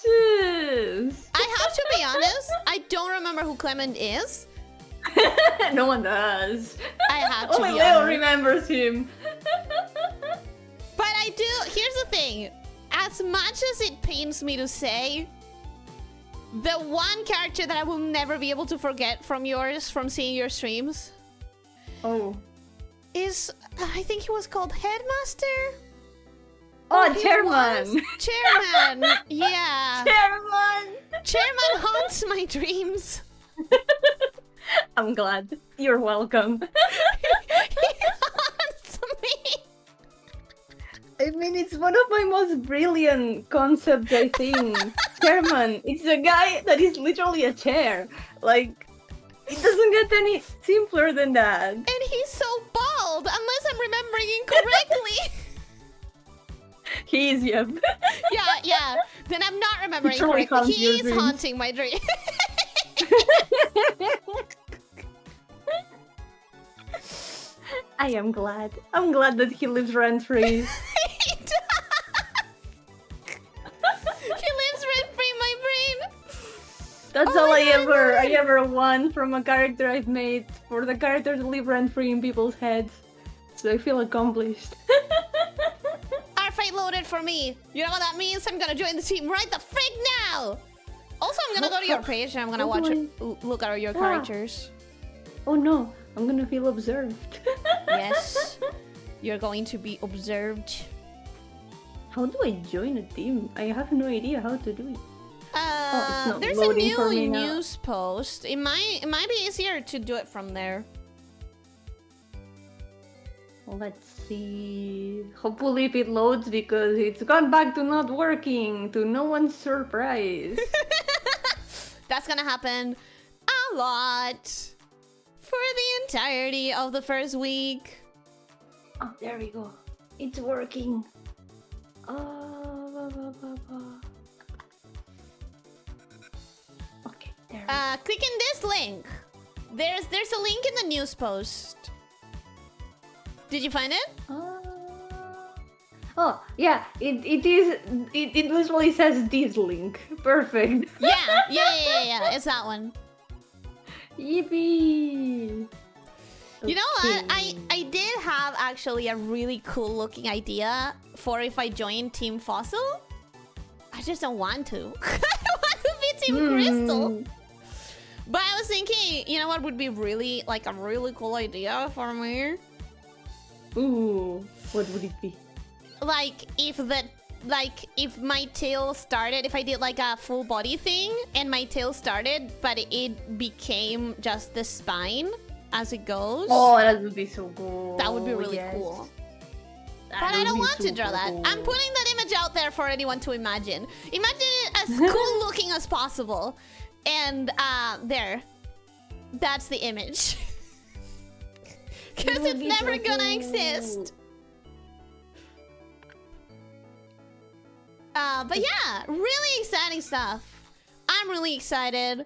references. I have to be honest, I don't remember who Clement is. No one does. I have to Only be Leo honest. remembers him. But I do, here's the thing. As much as it pains me to say, the one character that I will never be able to forget from yours, from seeing your streams, is, I think he was called Headmaster? Oh, Chairman! Chairman, yeah. Chairman! Chairman haunts my dreams. I'm glad. You're welcome. He haunts me. I mean, it's one of my most brilliant concepts, I think. Chairman, it's a guy that is literally a chair. Like, it doesn't get any simpler than that. And he's so bald, unless I'm remembering incorrectly. He is, yep. Yeah. Then I'm not remembering Truly correctly. haunts your He is dreams. haunting my dream. I am glad. I'm glad that he lives rent-free. He does. He lives rent-free in my brain. That's Oh all my I God. ever want from a character I've made, for the character to live rent-free in people's heads. So I feel accomplished. ARTFIGHT loaded for me. You know what that means? I'm gonna join the team right the frick now. Also, I'm gonna go to your page and I'm gonna look at your characters. Oh no, I'm gonna feel observed. Yes, you're going to be observed. How do I join a team? I have no idea how to do it. It's not There's a loading for me new now. news post. It might be easier to do it from there. Let's see. Hopefully if it loads, because it's gone back to not working, to no one's surprise. That's gonna happen a lot for the entirety of the first week. Oh, there we go. It's working. Okay, there we go. Click in this link. There's a link in the news post. Did you find it? Oh, yeah, it literally says this link. Perfect. Yeah. It's that one. Yippee! You know what? Okay. I did have actually a really cool looking idea for if I join Team Fossil. I just don't want to. I want to be Team Crystal. But I was thinking, you know what would be really, like, a really cool idea for me? Ooh, what would it be? Like, if my tail started, if I did like a full body thing and my tail started, but it became just the spine as it goes. Oh, that would be so cool. That would be really cool. But I don't want to draw that. I'm putting that image out there for anyone to imagine. Imagine it as cool looking as possible. And there. That's the image. Because it's never gonna exist. But yeah, really exciting stuff. I'm really excited.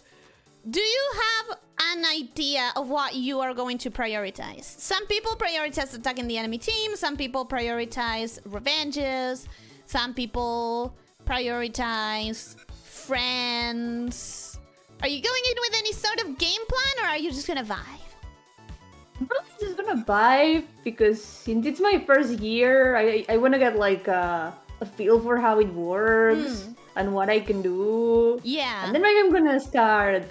Do you have an idea of what you are going to prioritize? Some people prioritize attacking the enemy team. Some people prioritize revenges. Some people prioritize friends. Are you going in with any sort of game plan, or are you just gonna vibe? I'm probably just gonna vibe, because since it's my first year, I wanna get like a feel for how it works and what I can do. Yeah. And then maybe I'm gonna start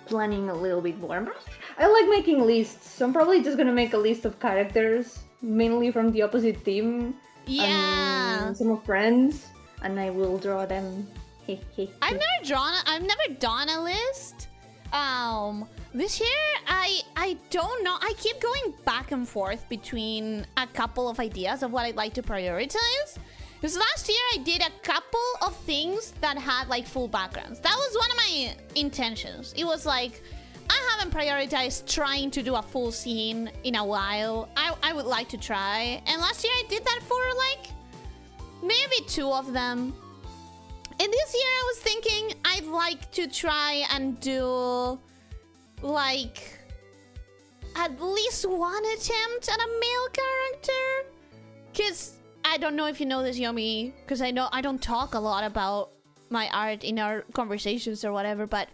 planning a little bit more. I like making lists, so I'm probably just gonna make a list of characters, mainly from the opposite team. Yeah. And some of friends, and I will draw them. I've never done a list. This year, I don't know. I keep going back and forth between a couple of ideas of what I'd like to prioritize. Because last year I did a couple of things that had like full backgrounds. That was one of my intentions. It was like, I haven't prioritized trying to do a full scene in a while. I would like to try. And last year I did that for like maybe 2 of them. And this year I was thinking I'd like to try and do like at least one attempt at a male character. Because I don't know if you know this, Yomi, because I know I don't talk a lot about my art in our conversations or whatever, but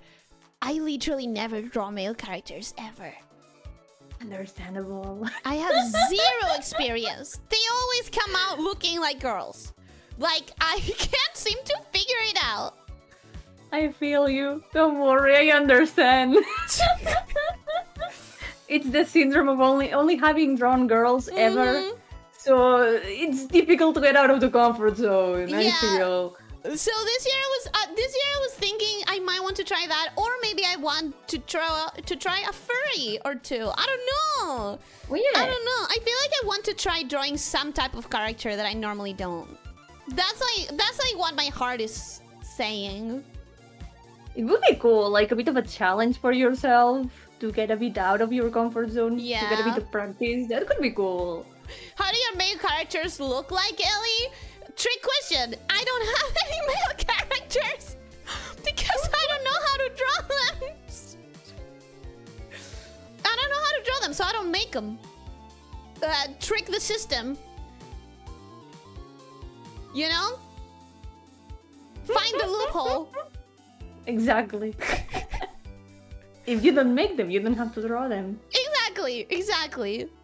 I literally never draw male characters ever. Understandable. I have 0 experience. They always come out looking like girls. Like, I can't seem to figure it out. I feel you. Don't worry, I understand. It's the syndrome of only having drawn girls ever. So it's difficult to get out of the comfort zone. Yeah. I feel. So this year I was thinking I might want to try that, or maybe I want to try a furry or 2. I don't know. Well, yeah. I don't know. I feel like I want to try drawing some type of character that I normally don't. That's like what my heart is saying. It would be cool, like a bit of a challenge for yourself to get a bit out of your comfort zone. Yeah. To get a bit of practice. That could be cool. How do your male characters look like, Ellie? Trick question. I don't have any male characters because I don't know how to draw them. I don't know how to draw them, so I don't make them. Trick the system. You know? Find the loophole. Exactly. If you don't make them, you don't have to draw them. Exactly.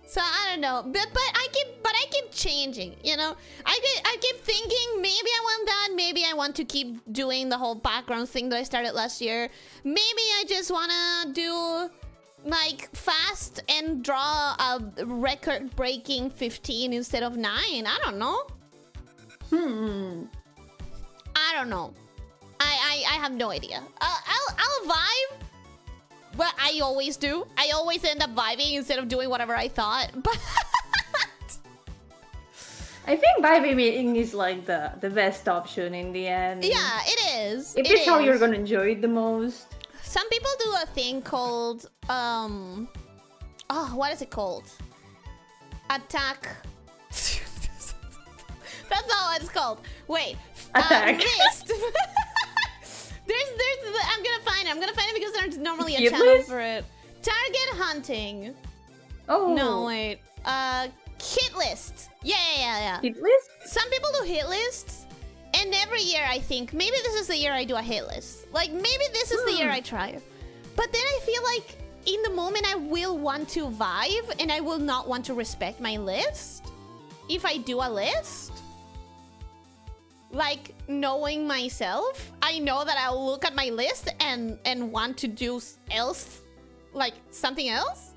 So I don't know, but I keep changing. You know, I keep thinking maybe I want that. Maybe I want to keep doing the whole background thing that I started last year. Maybe I just wanna do like fast and draw a record-breaking 15 instead of 9. I don't know. I don't know. I have no idea. I'll vibe. But I always do. I always end up vibing instead of doing whatever I thought. But I think vibing is like the best option in the end. yeah, it is. If it's how you're gonna enjoy it the most. Some people do a thing called what is it called? Attack. That's not what it's called. Wait. Attack. List. There's I'm gonna find it because there's normally a Hit channel list? for it. Target hunting. Oh. No, wait. Hit list. Yeah. Hit list? Some people do hit lists, and every year I think maybe this is the year I do a hit list. Like maybe this is the year I try. But then I feel like in the moment I will want to vibe, and I will not want to respect my list if I do a list. Like, knowing myself, I know that I'll look at my list and want to do else, like something else.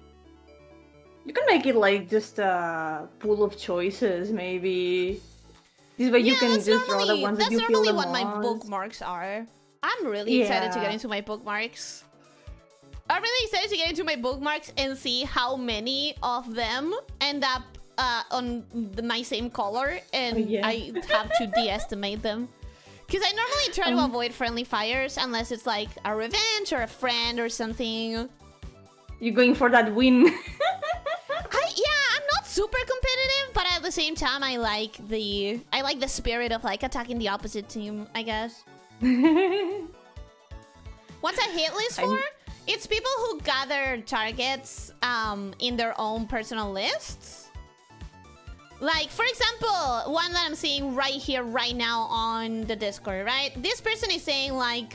You can make it like just a pool of choices, maybe. This way you can just draw the ones that you feel the most. That's normally what my bookmarks are. I'm really excited to get into my bookmarks. I'm really excited to get into my bookmarks and see how many of them end up on my same color, and I have to de-estimate them. Because I normally try to avoid friendly fires unless it's like a revenge or a friend or something. You're going for that win. I'm not super competitive, but at the same time, I like the spirit of like attacking the opposite team, I guess. What's a hit list for? It's people who gather targets in their own personal lists. Like, for example, one that I'm seeing right here, right now on the Discord, right? This person is saying, like,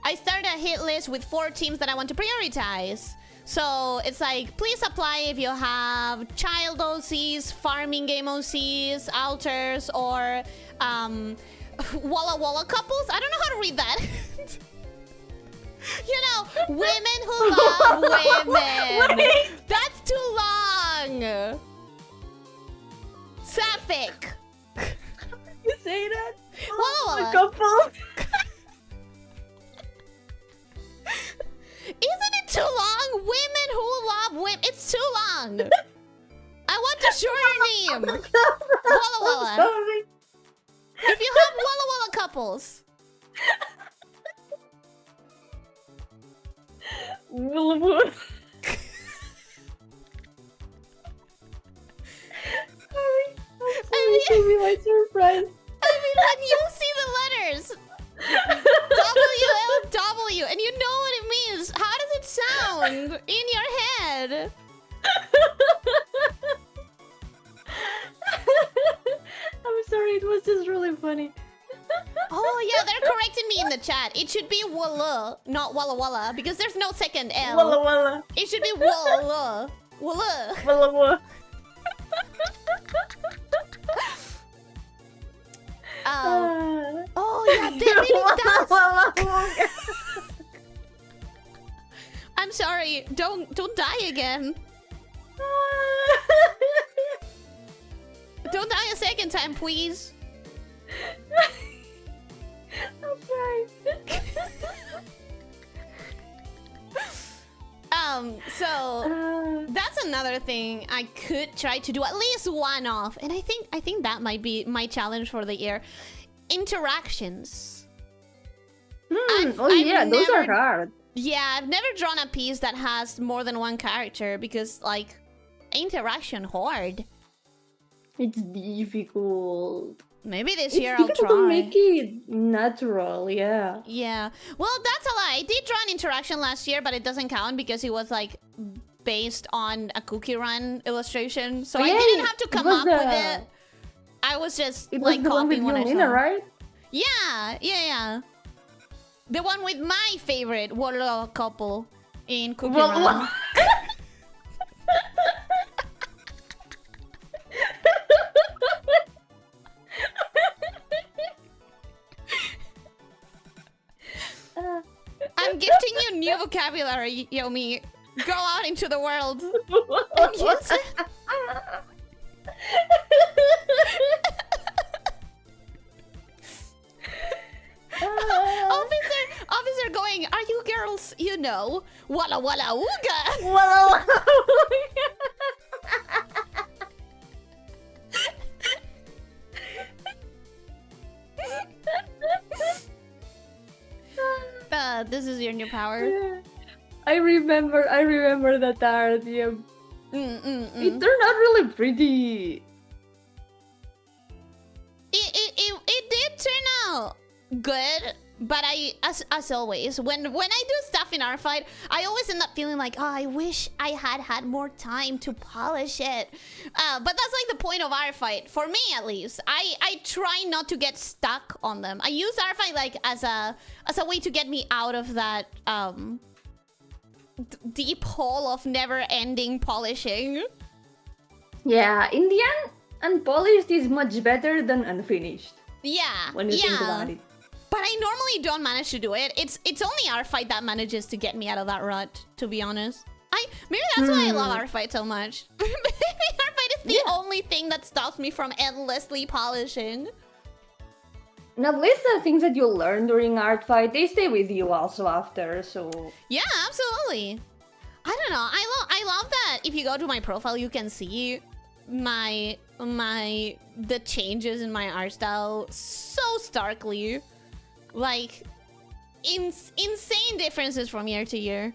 I started a hit list with 4 teams that I want to prioritize. So it's like, please apply if you have child OCs, farming game OCs, alters, or Walla Walla couples. I don't know how to read that. You know, women who love women. Wait. That's too long. Sapphic. You say that? Walla Walla. A couple. Is have Whip. It's too long. I want a shorter name. Walla Walla. Sorry. If you have Walla Walla couples. Woolwood. Sorry. I'm sorry to be my surprise. I mean, when you see the letters WLW and you know what it means, how does it sound in your head? I'm sorry, it was just really funny. Oh yeah, they're correcting me in the chat. It should be Walla, not Walla Walla, because there's no second L. Walla Walla. It should be Walla. Walla. Walla Walla. Oh yeah, that really does. I'm sorry. Don't die again. Don't die a second time, please. I'm sorry. So that's another thing I could try to do, at least one off, and I think that might be my challenge for the year. Interactions. Yeah, those are hard. Yeah, I've never drawn a piece that has more than one character because, like, interaction hard. It's difficult. Maybe this It's year I'll difficult try. to make it natural, yeah. Yeah. Well, that's a lie. I did draw an interaction last year, but it doesn't count because it was, like, based on a cookie run illustration. So I didn't have to come up with it. I was just, like, copying what I saw. Right? Yeah. The one with my favorite Warlock couple in Cookie Run. I'm gifting you new vocabulary, Yomi. Go out into the world and use it. Officer going, are you girls, you know, walla walla ooga? Walla walla this is your new power. I remember that art, yeah. It turned out really pretty. It did turn out good, but as always, when I do stuff in ARTFIGHT, I always end up feeling like, oh, I wish I had more time to polish it. But that's like the point of ARTFIGHT, for me at least. I try not to get stuck on them. I use ARTFIGHT like as a way to get me out of that deep hole of never-ending polishing. Yeah, in the end, unpolished is much better than unfinished. Yeah, when you think about it. But I normally don't manage to do it. It's only ARTFIGHT that manages to get me out of that rut, to be honest. Maybe that's why I love ARTFIGHT so much. Maybe ARTFIGHT is the only thing that stops me from endlessly polishing. And at least the things that you learn during ARTFIGHT, they stay with you also after, so... Yeah, absolutely. I don't know. I love that if you go to my profile, you can see the changes in my art style so starkly. Like, insane differences from year to year.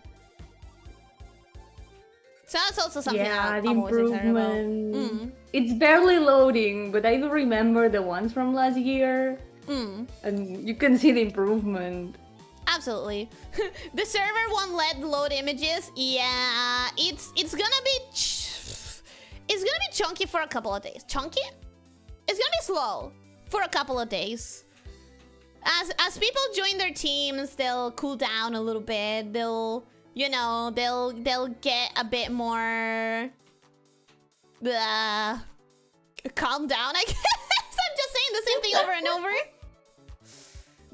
So that's also something I'm always excited about. It's barely loading, but I do remember the ones from last year. And you can see the improvement. Absolutely. The server won't let load images. Yeah, it's gonna be chunky for a couple of days. Chunky? It's gonna be slow for a couple of days. As people join their teams, they'll cool down a little bit. They'll get a bit more calm down, I guess. I'm just saying the same thing over and over.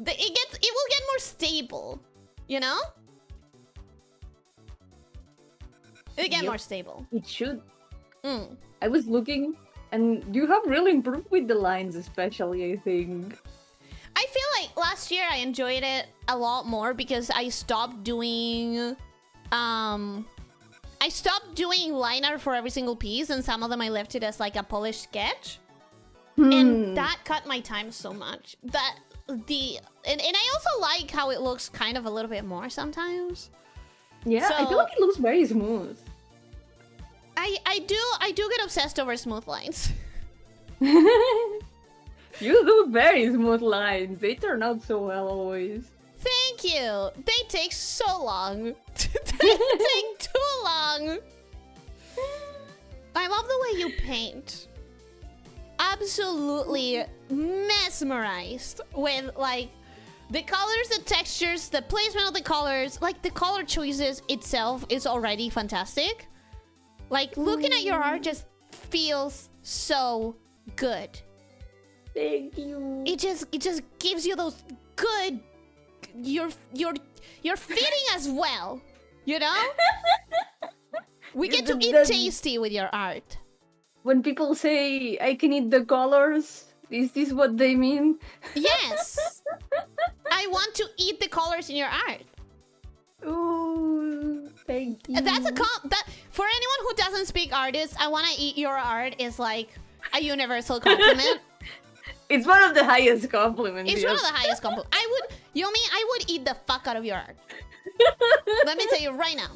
It will get more stable, you know? It'll get more stable. It should. I was looking, and you have really improved with the lines, especially, I think. I feel like last year I enjoyed it a lot more because I stopped doing I stopped doing line art for every single piece, and some of them I left it as like a polished sketch. And that cut my time so much. And I also like how it looks kind of a little bit more sometimes. Yeah, So, I feel like it looks very smooth. I do get obsessed over smooth lines. You do very smooth lines. They turn out so well always. Thank you. They take so long. They take too long. I love the way you paint. Absolutely mesmerized with like the colors, the textures, the placement of the colors. Like the color choices itself is already fantastic. Like looking at your art just feels so good. Thank you. It just gives you those good. You're fitting as well, you know. We get to eat tasty with your art. When people say I can eat the colors, is this what they mean? Yes. I want to eat the colors in your art. Ooh, thank you. That's that for anyone who doesn't speak artist, I want to eat your art is like a universal compliment. It's one of the highest compliments. It's one of the highest compliments. Yomi, I would eat the fuck out of your art. Let me tell you right now.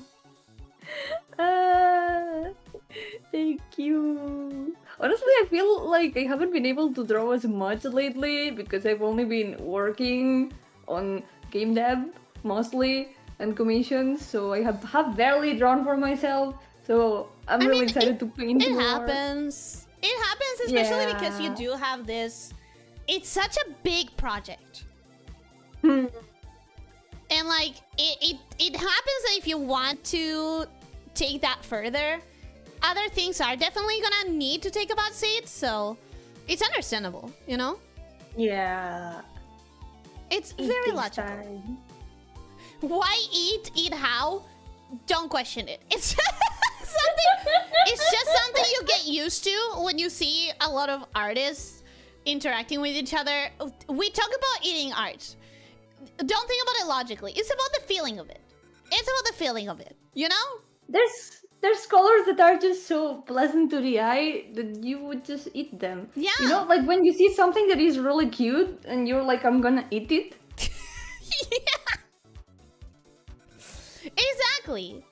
Thank you. Honestly, I feel like I haven't been able to draw as much lately because I've only been working on game dev mostly and commissions, so I have barely drawn for myself. So I'm really excited to paint more. It happens. It happens, especially because you do have this. It's such a big project. And like it happens that if you want to take that further, other things are definitely gonna need to take a back seat, so it's understandable, you know? Yeah. It's very logical. Time. Why eat how? Don't question it. It's just something you get used to when you see a lot of artists interacting with each other. We talk about eating art. Don't think about it logically. It's about the feeling of it. It's about the feeling of it, you know? There's colors that are just so pleasant to the eye that you would just eat them. Yeah. You know, like when you see something that is really cute and you're like, I'm gonna eat it. Yeah. Exactly.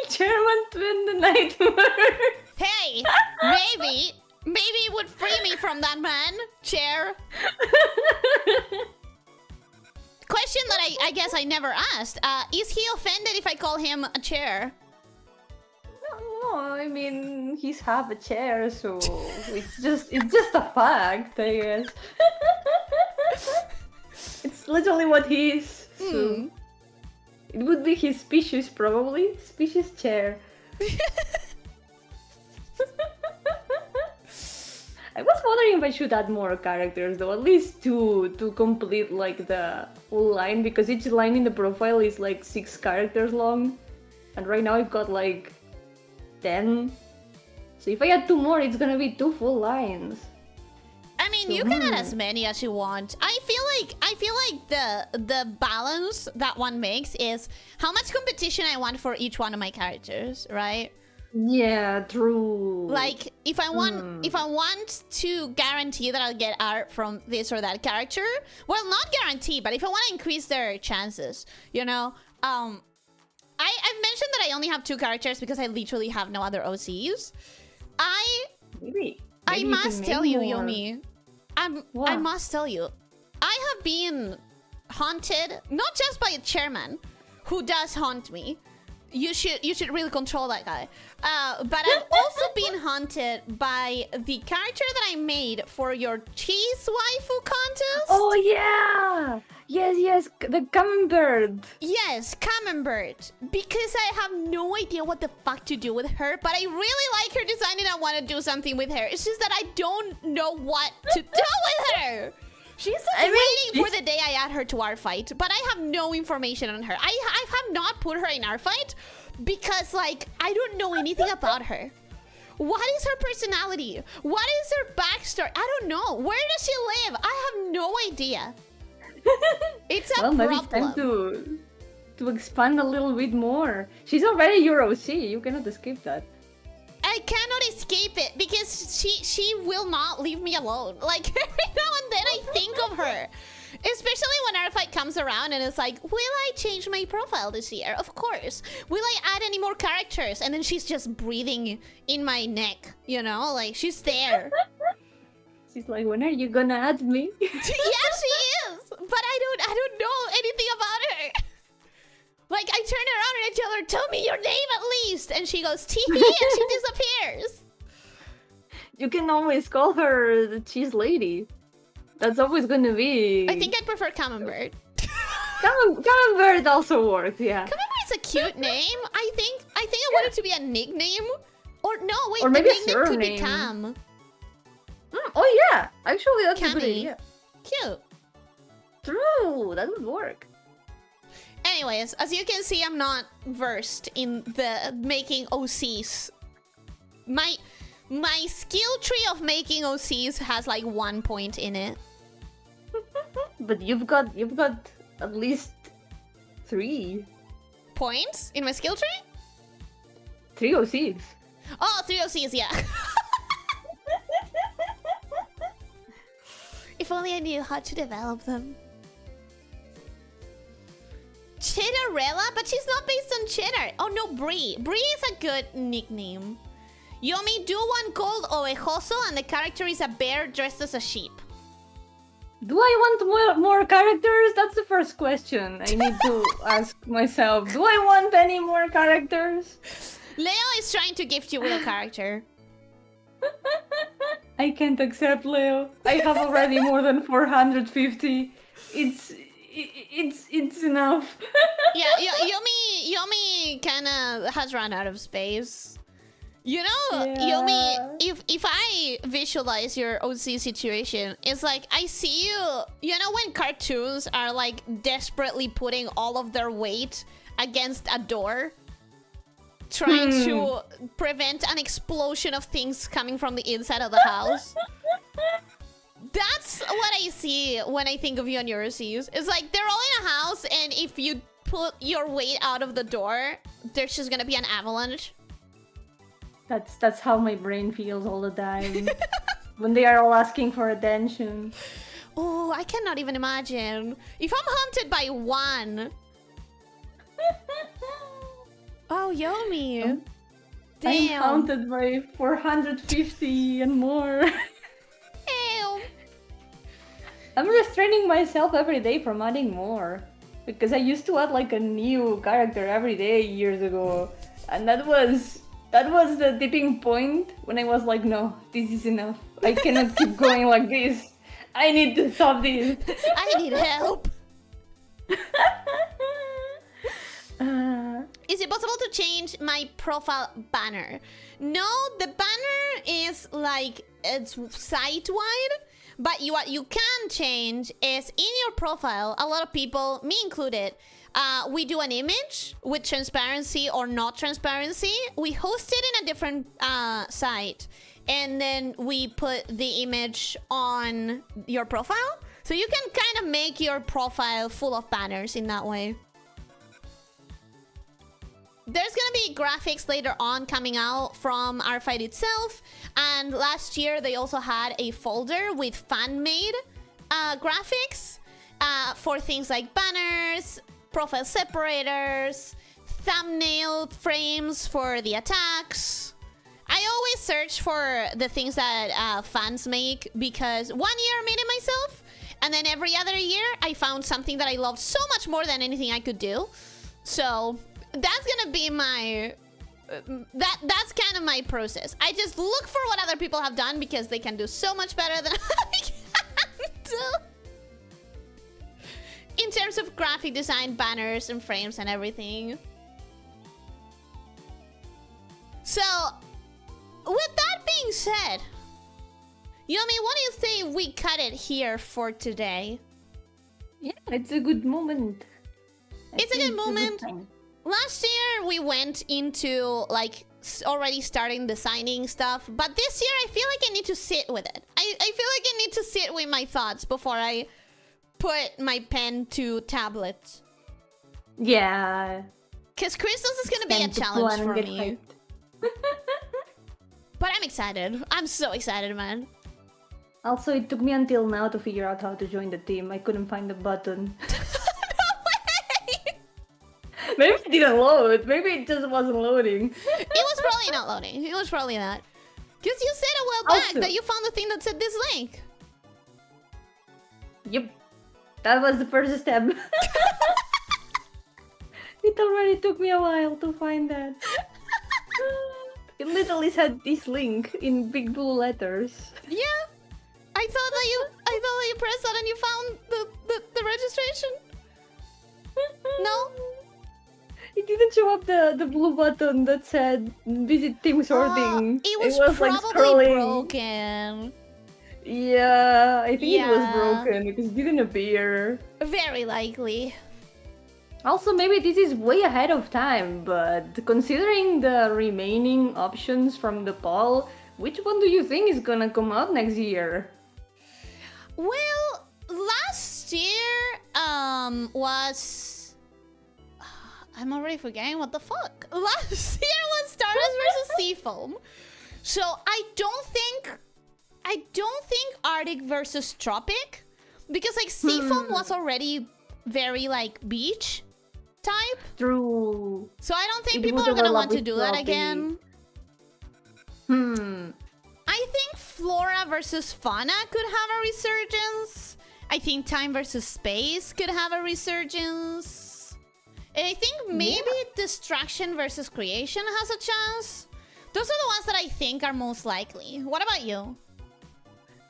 German twin the nightmare. Hey, maybe it would free me from that man. Chair. Question that I guess I never asked. Is he offended if I call him a chair? No, I mean he's half a chair, so it's just a fact, I guess. It's literally what he is. So it would be his species, probably. Species chair. I was wondering if I should add more characters, though, at least two to complete like the whole line, because each line in the profile is like 6 characters long, and right now I've got like 10. So if I add 2 more, it's gonna be 2 full lines. I mean, you can add as many as you want. I feel like the balance that one makes is how much competition I want for each one of my characters, right? Yeah, true. Like if I want to guarantee that I'll get art from this or that character, well, not guarantee, but if I want to increase their chances, you know, I've mentioned that I only have 2 characters because I literally have no other OCs. Maybe I must tell you, Yomi. What? I must tell you, I have been haunted not just by a chairman who does haunt me. You should really control that guy. But I've also been haunted by the character that I made for your cheese waifu contest. Oh yeah! Yes, the camembert. Yes, camembert. Because I have no idea what the fuck to do with her, but I really like her design and I want to do something with her. It's just that I don't know what to do with her. She's just waiting for the day I add her to ARTFIGHT, but I have no information on her. I have not put her in ARTFIGHT because, like, I don't know anything about her. What is her personality? What is her backstory? I don't know. Where does she live? I have no idea. It's a problem. Maybe it's to expand a little bit more. She's already your OC. You cannot escape that. I cannot escape it because she will not leave me alone. Like every now and then I think of her. Especially when ARTFIGHT comes around and it's like, will I change my profile this year? Of course. Will I add any more characters? And then she's just breathing in my neck, you know? Like, she's there. She's like, when are you gonna add me? Yeah, she is! But I don't know anything about her. Like, I turn around and I tell her, tell me your name at least! And she goes, Tee, and she disappears. You can always call her the cheese lady. That's always gonna be... I think I prefer Camembert. Camembert also works, yeah. Camembert is a cute name. I think I want it to be a nickname. Or no, wait, or the maybe nickname could be Cam. Oh yeah, actually that's a good Cammy. idea. Cute. True, that would work. Anyways, as you can see, I'm not versed in the making OCs. My skill tree of making OCs has like 1 point in it. But you've got at least 3 Points in my skill tree? 3 OCs. Oh, 3 OCs, yeah. If only I knew how to develop them. Chitterella? But she's not based on Chitter. Oh no, Bree. Bree is a good nickname. Yomi, do one called Ovejoso and the character is a bear dressed as a sheep. Do I want more characters? That's the first question I need to ask myself. Do I want any more characters? Leo is trying to gift you with a character. I can't accept Leo. I have already more than 450. It's enough. Yeah, Yomi kinda has run out of space. You know, yeah. Yomi, if I visualize your OC situation, it's like I see you. You know when cartoons are like desperately putting all of their weight against a door, trying to prevent an explosion of things coming from the inside of the house. That's what I see when I think of you and your OCs. It's like they're all in a house, and if you put your weight out of the door, there's just gonna be an avalanche. That's how my brain feels all the time. When they are all asking for attention. Oh, I cannot even imagine. If I'm haunted by one. Oh, Yomi. Damn. I'm haunted by 450 and more. Ew. I'm restraining myself every day from adding more. Because I used to add like a new character every day years ago. And that was the tipping point when I was like, no, this is enough. I cannot keep going like this. I need to stop this. I need help. Is it possible to change my profile banner? No, the banner is like, it's site-wide. But what you can change is in your profile, a lot of people, me included, we do an image with transparency or not transparency. We host it in a different site. And then we put the image on your profile. So you can kind of make your profile full of banners in that way. There's gonna be graphics later on coming out from ARTFIGHT itself. And last year they also had a folder with fan-made graphics for things like banners, profile separators, thumbnail frames for the attacks. I always search for the things that fans make because one year I made it myself, and then every other year I found something that I loved so much more than anything I could do. So that's gonna be my that's kind of my process. I just look for what other people have done because they can do so much better than I can do. In terms of graphic design, banners and frames and everything. So, with that being said, Yomi, what do you say we cut it here for today? Yeah, it's a good moment. It's a good moment. Last year we went into like already starting designing stuff, but this year I feel like I need to sit with it. I feel like I need to sit with my thoughts before I put my pen to tablet. Yeah. Because crystals is gonna be a Time to challenge plan for and get me. hyped. But I'm excited. I'm so excited, man. Also, it took me until now to figure out how to join the team. I couldn't find the button. No way! Maybe it didn't load. Maybe it just wasn't loading. It was probably not loading. It was probably not. Because you said a while back Also- that you found the thing that said this link. Yep. That was the first step. It already took me a while to find that. It literally said this link in big blue letters. Yeah. I thought that you pressed that and you found the registration. No? It didn't show up the blue button that said visit team sorting. It was like probably scrolling. broken. Yeah, I think it was Yeah. broken because it didn't appear. Very likely. Also, maybe this is way ahead of time, but considering the remaining options from the poll, which one do you think is gonna come out next year? Well, last year was I'm already forgetting what the fuck. Last year was Stardust versus Seafoam. So I don't think Arctic versus Tropic, because like Seafoam was already very like beach type. True. So I don't think It people would are gonna overlap want to with do that Tropic. again. I think Flora versus Fauna could have a resurgence. I think Time versus Space could have a resurgence. And I think maybe Distraction versus Creation has a chance. Those are the ones that I think are most likely. What about you?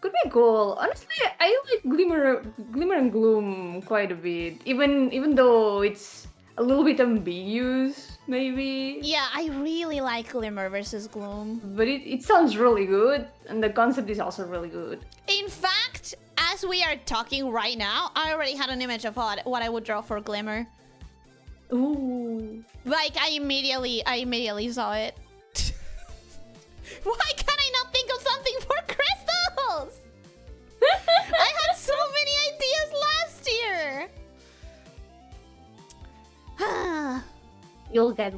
Could be cool. Honestly, I like Glimmer and Gloom quite a bit. Even though it's a little bit ambiguous, maybe. Yeah, I really like Glimmer versus Gloom. But it sounds really good, and the concept is also really good. In fact, as we are talking right now, I already had an image of what I would draw for Glimmer. Ooh. Like, I immediately saw it. Why can't I not think of something for crystals? I had so many ideas last year. You'll get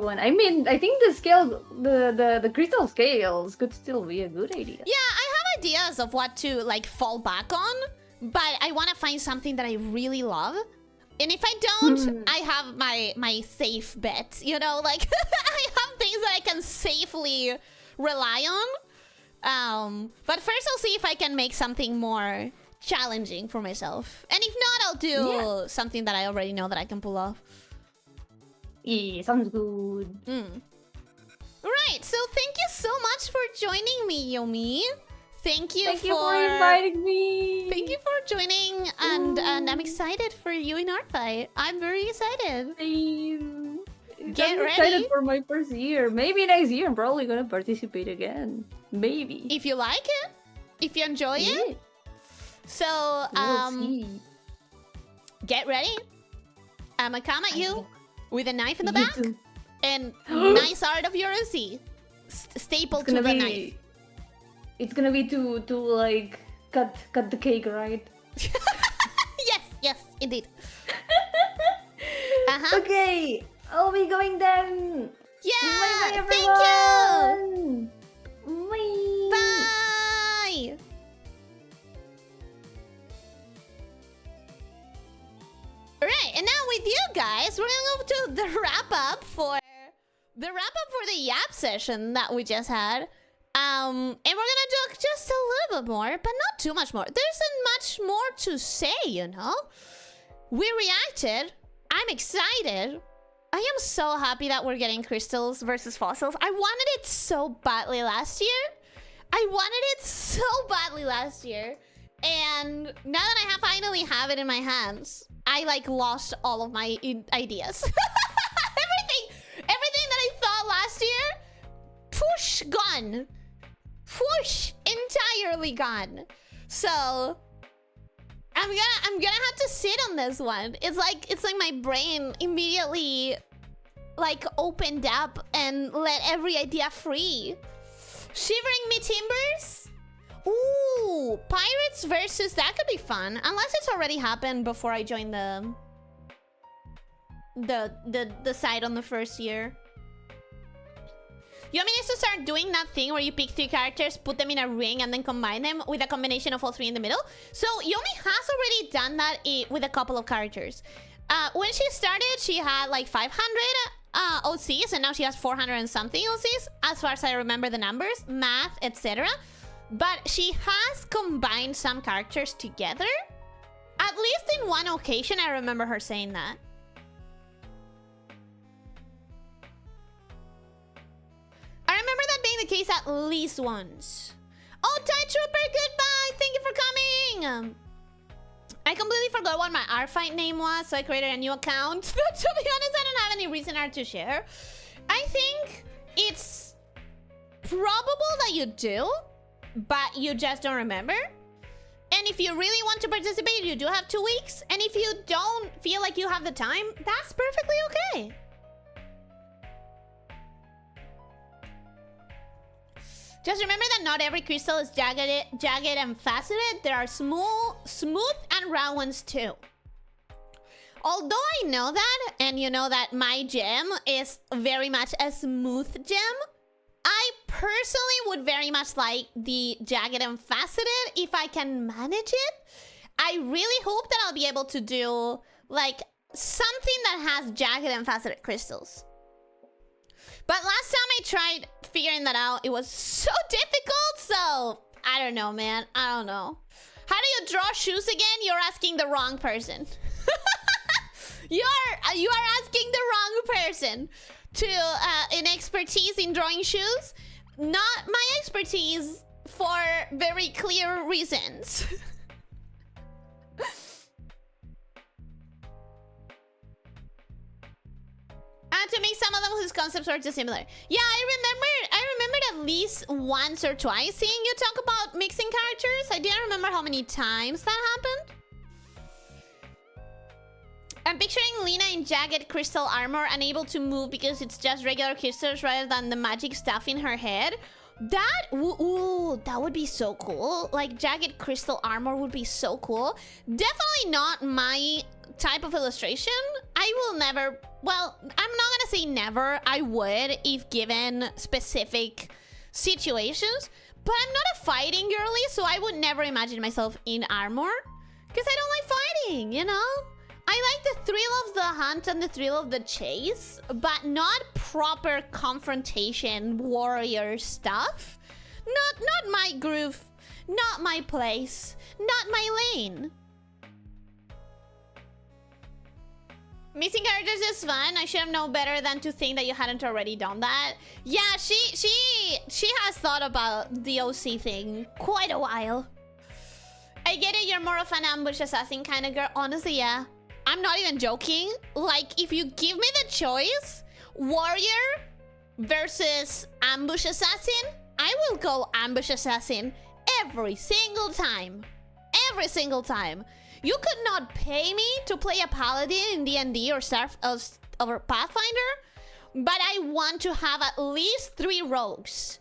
one. I mean, I think the crystal scales could still be a good idea. Yeah, I have ideas of what to like fall back on, but I want to find something that I really love. And if I don't, I have my safe bet, you know, like I have things that I can safely rely on. But first I'll see if I can make something more challenging for myself. And if not, I'll do something that I already know that I can pull off. Yeah, sounds good. Right, so thank you so much for joining me, Yomi. Thank you for inviting me. Thank you for joining, and I'm excited for you in ARTFIGHT. I'm very excited. Get I'm ready. excited for my first year. Maybe next year I'm probably gonna participate again. Maybe. If you like it, if you enjoy it. So, We'll see. get ready. I'm gonna come at you with a knife in the You back too. and nice art of your OC stapled to the knife. It's gonna be to like cut the cake, right? Yes, indeed. Okay, I'll be going then. Yeah, Bye, thank you. everyone. Bye. Bye. Alright, and now with you guys, we're gonna go to the wrap-up for the Yap session that we just had. And we're gonna do just a little bit more, but not too much more. There isn't much more to say, you know? We reacted. I'm excited. I am so happy that we're getting crystals versus fossils. I wanted it so badly last year. And now that I finally have it in my hands, I like lost all of my ideas. Everything that I thought last year, push, gone. Whoosh, entirely gone. So I'm gonna have to sit on this one. It's like my brain immediately like opened up and let every idea free. Shivering me timbers? Ooh, pirates versus, that could be fun. Unless it's already happened before I joined the... the side on the first year. Yomi needs to start doing that thing where you pick 3 characters, put them in a ring, and then combine them with a combination of all 3 in the middle. So Yomi has already done that with a couple of characters. When she started, she had like 500 OCs, and now she has 400 and something OCs, as far as I remember the numbers, math, etc. But she has combined some characters together. At least in one occasion, I remember her saying that. I remember that being the case at least once. Oh, Tide Trooper, goodbye! Thank you for coming! I completely forgot what my ARTFIGHT name was, so I created a new account. To be honest, I don't have any recent art to share. I think it's probable that you do, but you just don't remember. And if you really want to participate, you do have 2 weeks. And if you don't feel like you have the time, that's perfectly okay. Just remember that not every crystal is jagged and faceted. There are smooth and round ones too. Although I know that, and you know that my gem is very much a smooth gem, I personally would very much like the jagged and faceted if I can manage it. I really hope that I'll be able to do like something that has jagged and faceted crystals. But last time I tried figuring that out, it was so difficult, so I don't know, man. I don't know. How do you draw shoes again? You're asking the wrong person. You are asking the wrong person to in expertise in drawing shoes. Not my expertise for very clear reasons. To make some of them whose concepts are too similar. Yeah, I remembered at least once or twice seeing you talk about mixing characters. I didn't remember how many times that happened. I'm picturing Lina in jagged crystal armor, unable to move because it's just regular crystals rather than the magic stuff in her head. That, ooh, that would be so cool. Like, jagged crystal armor would be so cool. Definitely not my type of illustration. I will never, well, I'm not gonna say never. I would if given specific situations. But I'm not a fighting girly, so I would never imagine myself in armor. Because I don't like fighting, you know? I like the thrill of the hunt and the thrill of the chase, but not proper confrontation warrior stuff. Not my groove, not my place, not my lane. Mixing characters is fun. I should have known better than to think that you hadn't already done that. Yeah, she has thought about the OC thing quite a while. I get it, you're more of an ambush assassin kind of girl. Honestly, yeah. I'm not even joking. Like, if you give me the choice, warrior versus ambush assassin, I will go ambush assassin every single time. Every single time. You could not pay me to play a paladin in D&D or Pathfinder, but I want to have at least 3 rogues,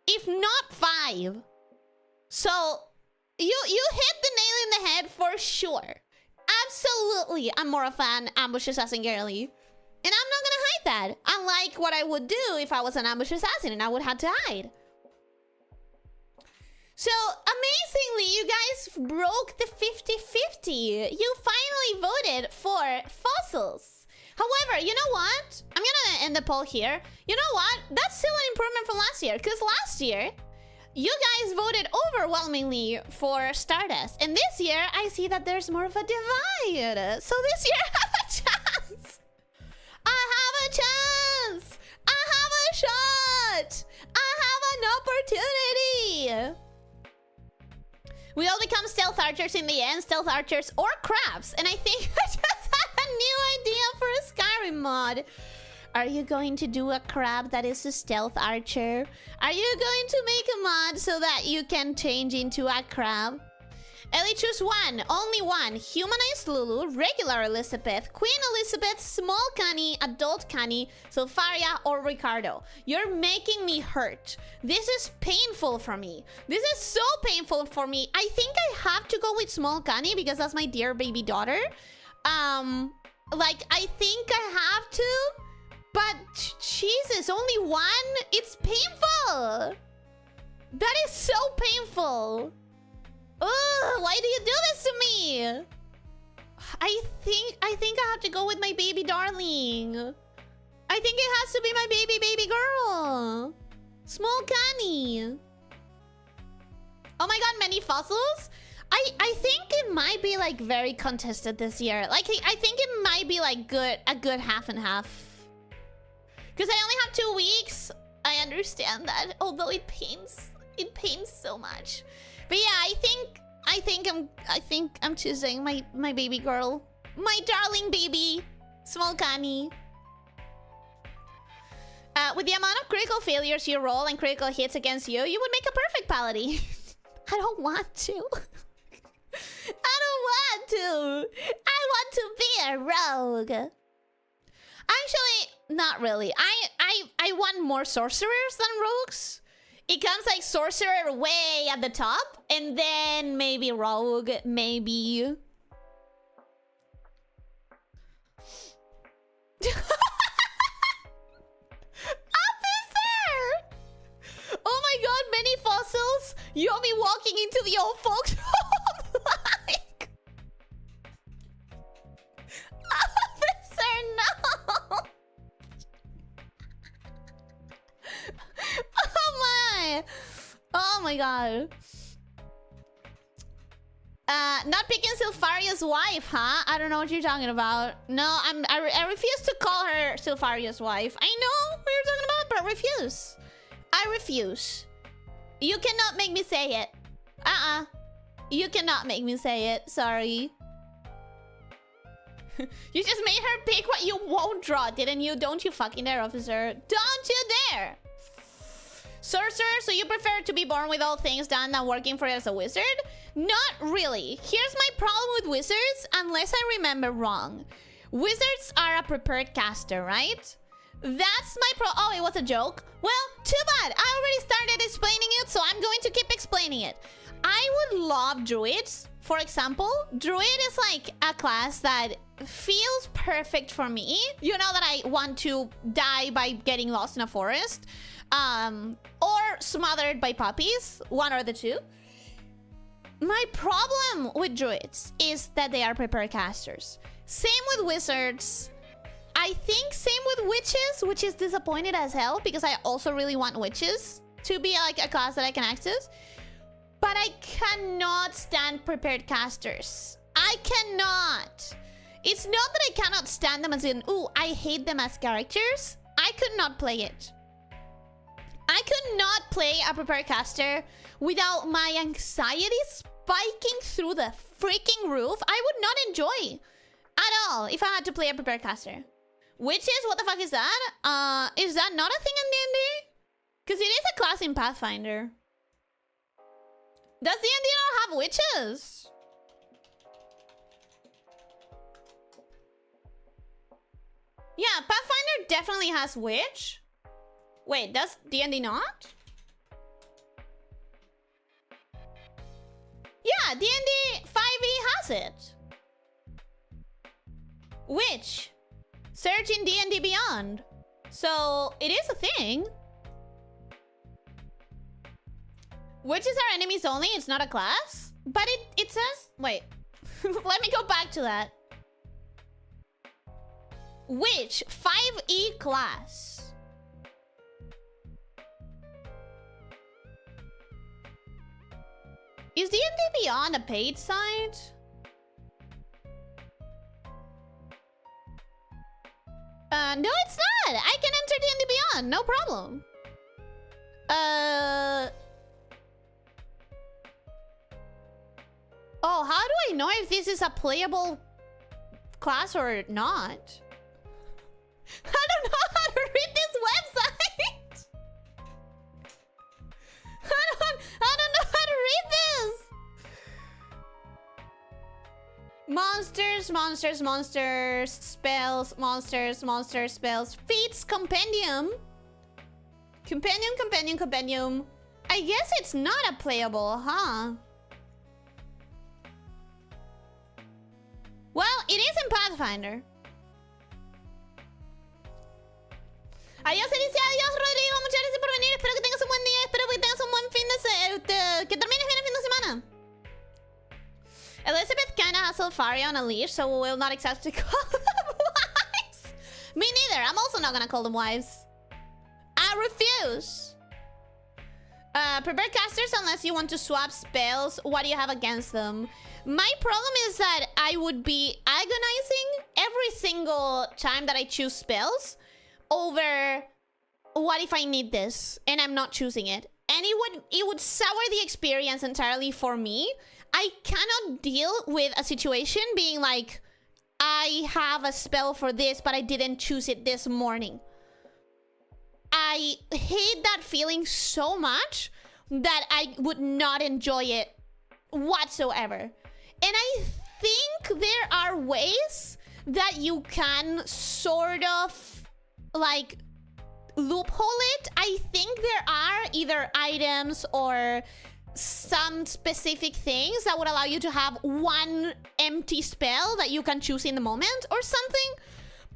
if not 5. So you hit the nail in the head for sure. Absolutely, I'm more of an ambush assassin girly. And I'm not gonna hide that. Unlike what I would do if I was an ambush assassin and I would have to hide. So, amazingly, you guys broke the 50-50. You finally voted for fossils. However, you know what? I'm gonna end the poll here. You know what? That's still an improvement from last year. Because last year, you guys voted overwhelmingly for Stardust. And this year, I see that there's more of a divide. So this year, I have a chance. I have a chance. I have a shot. I have an opportunity. We all become stealth archers in the end. Stealth archers or crabs. And I think I just had a new idea for a Skyrim mod. Are you going to do a crab that is a stealth archer? Are you going to make a mod so that you can change into a crab? Ellie, choose one. Only one. Humanized Lulu, regular Elizabeth, Queen Elizabeth, small Connie, adult Connie, Sylpharia, or Ricardo. You're making me hurt. This is painful for me. This is so painful for me. I think I have to go with small Connie because that's my dear baby daughter. Like, I think I have to. But, Jesus, only one? It's painful. That is so painful. Ugh, why do you do this to me? I think I have to go with my baby darling. I think it has to be my baby girl. Small Canny. Oh my god, many fossils? I think it might be like very contested this year. Like I think it might be like a good half and half. Because I only have 2 weeks. I understand that. Although it pains so much. But yeah, I think I'm choosing my baby girl. My darling baby. Small Canny. With the amount of critical failures you roll and critical hits against you, you would make a perfect paladin. I don't want to. I don't want to. I want to be a rogue. Actually, not really. I want more sorcerers than rogues. It comes like sorcerer way at the top, and then maybe rogue, maybe. Oh my god, many fossils! Yomi walking into the old folks home like... Officer, no! Oh my! Oh my god. Not picking Silpharia's wife, huh? I don't know what you're talking about. No, I refuse to call her Silpharia's wife. I know what you're talking about, but refuse. I refuse. You cannot make me say it. You cannot make me say it. Sorry. You just made her pick what you won't draw, didn't you? Don't you fucking dare, officer. Don't you dare! Sorcerer, so you prefer to be born with all things done than working for it as a wizard? Not really. Here's my problem with wizards, unless I remember wrong. Wizards are a prepared caster, right? That's my oh, it was a joke? Well, too bad. I already started explaining it, so I'm going to keep explaining it. I would love druids. For example, druid is like a class that feels perfect for me. You know that I want to die by getting lost in a forest. Or smothered by puppies. One or the two. My problem with druids is that they are prepared casters. Same with wizards. I think same with witches, which is disappointed as hell because I also really want witches to be like a class that I can access. But I cannot stand prepared casters. I cannot. It's not that I cannot stand them as in, ooh, I hate them as characters. I could not play it. I could not play a prepared caster without my anxiety spiking through the freaking roof. I would not enjoy at all if I had to play a prepared caster. Witches? What the fuck is that? Is that not a thing in D&D? Because it is a class in Pathfinder. Does D&D not have witches? Yeah, Pathfinder definitely has witch. Wait, does D&D not? Yeah, D&D 5e has it. Witch. Search in D&D Beyond. So, it is a thing. Witches are enemies only, it's not a class. But it says... Wait. Let me go back to that. Witch, 5e class. Is D&D Beyond a paid site? No, it's not. I can enter D&D Beyond, no problem. Oh, how do I know if this is a playable class or not? I don't know how to read this website. I don't know how to read this. Monsters, monsters, monsters, spells, monsters, monsters, spells, feats, compendium. Compendium, compendium, compendium. I guess it's not a playable, huh? Well, it is in Pathfinder. Adiós, Elyssia. Adiós, Rodrigo. Muchas gracias por venir. Espero que tengas un buen día. Espero que tengas un buen fin de semana. Que termines bien el fin de semana. Elizabeth kinda has Alfaria on a leash, so we will not exactly call them wives. Me neither. I'm also not gonna call them wives. I refuse. Prepare casters unless you want to swap spells. What do you have against them? My problem is that I would be agonizing every single time that I choose spells over what if I need this and I'm not choosing it. And it would sour the experience entirely for me. I cannot deal with a situation being like, I have a spell for this, but I didn't choose it this morning. I hate that feeling so much that I would not enjoy it whatsoever. And I think there are ways that you can sort of like loophole it. I think there are either items or some specific things that would allow you to have one empty spell that you can choose in the moment or something.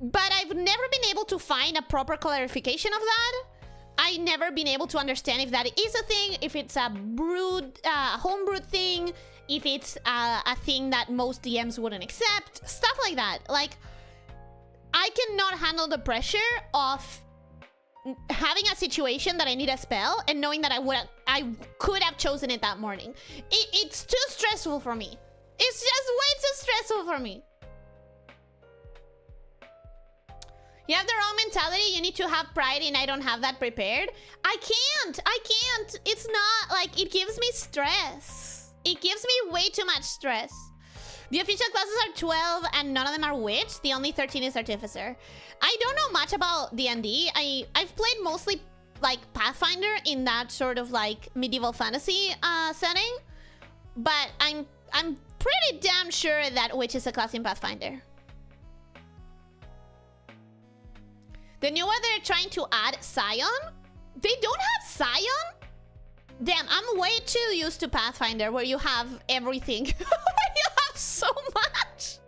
But I've never been able to find a proper clarification of that. I've never been able to understand if that is a thing, if it's a brewed, homebrewed thing, if it's a thing that most DMs wouldn't accept, stuff like that. Like, I cannot handle the pressure of having a situation that I need a spell and knowing that I could have chosen it that morning. It's too stressful for me. It's just way too stressful for me. You have the wrong mentality. You need to have pride, and I don't have that prepared. I can't. It's not like it gives me stress. It gives me way too much stress. The official classes are 12 and none of them are witch. The only 13 is artificer. I don't know much about D&D. I've played mostly like Pathfinder in that sort of like medieval fantasy setting. But I'm pretty damn sure that witch is a class in Pathfinder. The new one they're trying to add Scion? They don't have Scion? Damn, I'm way too used to Pathfinder where you have everything. You have so much.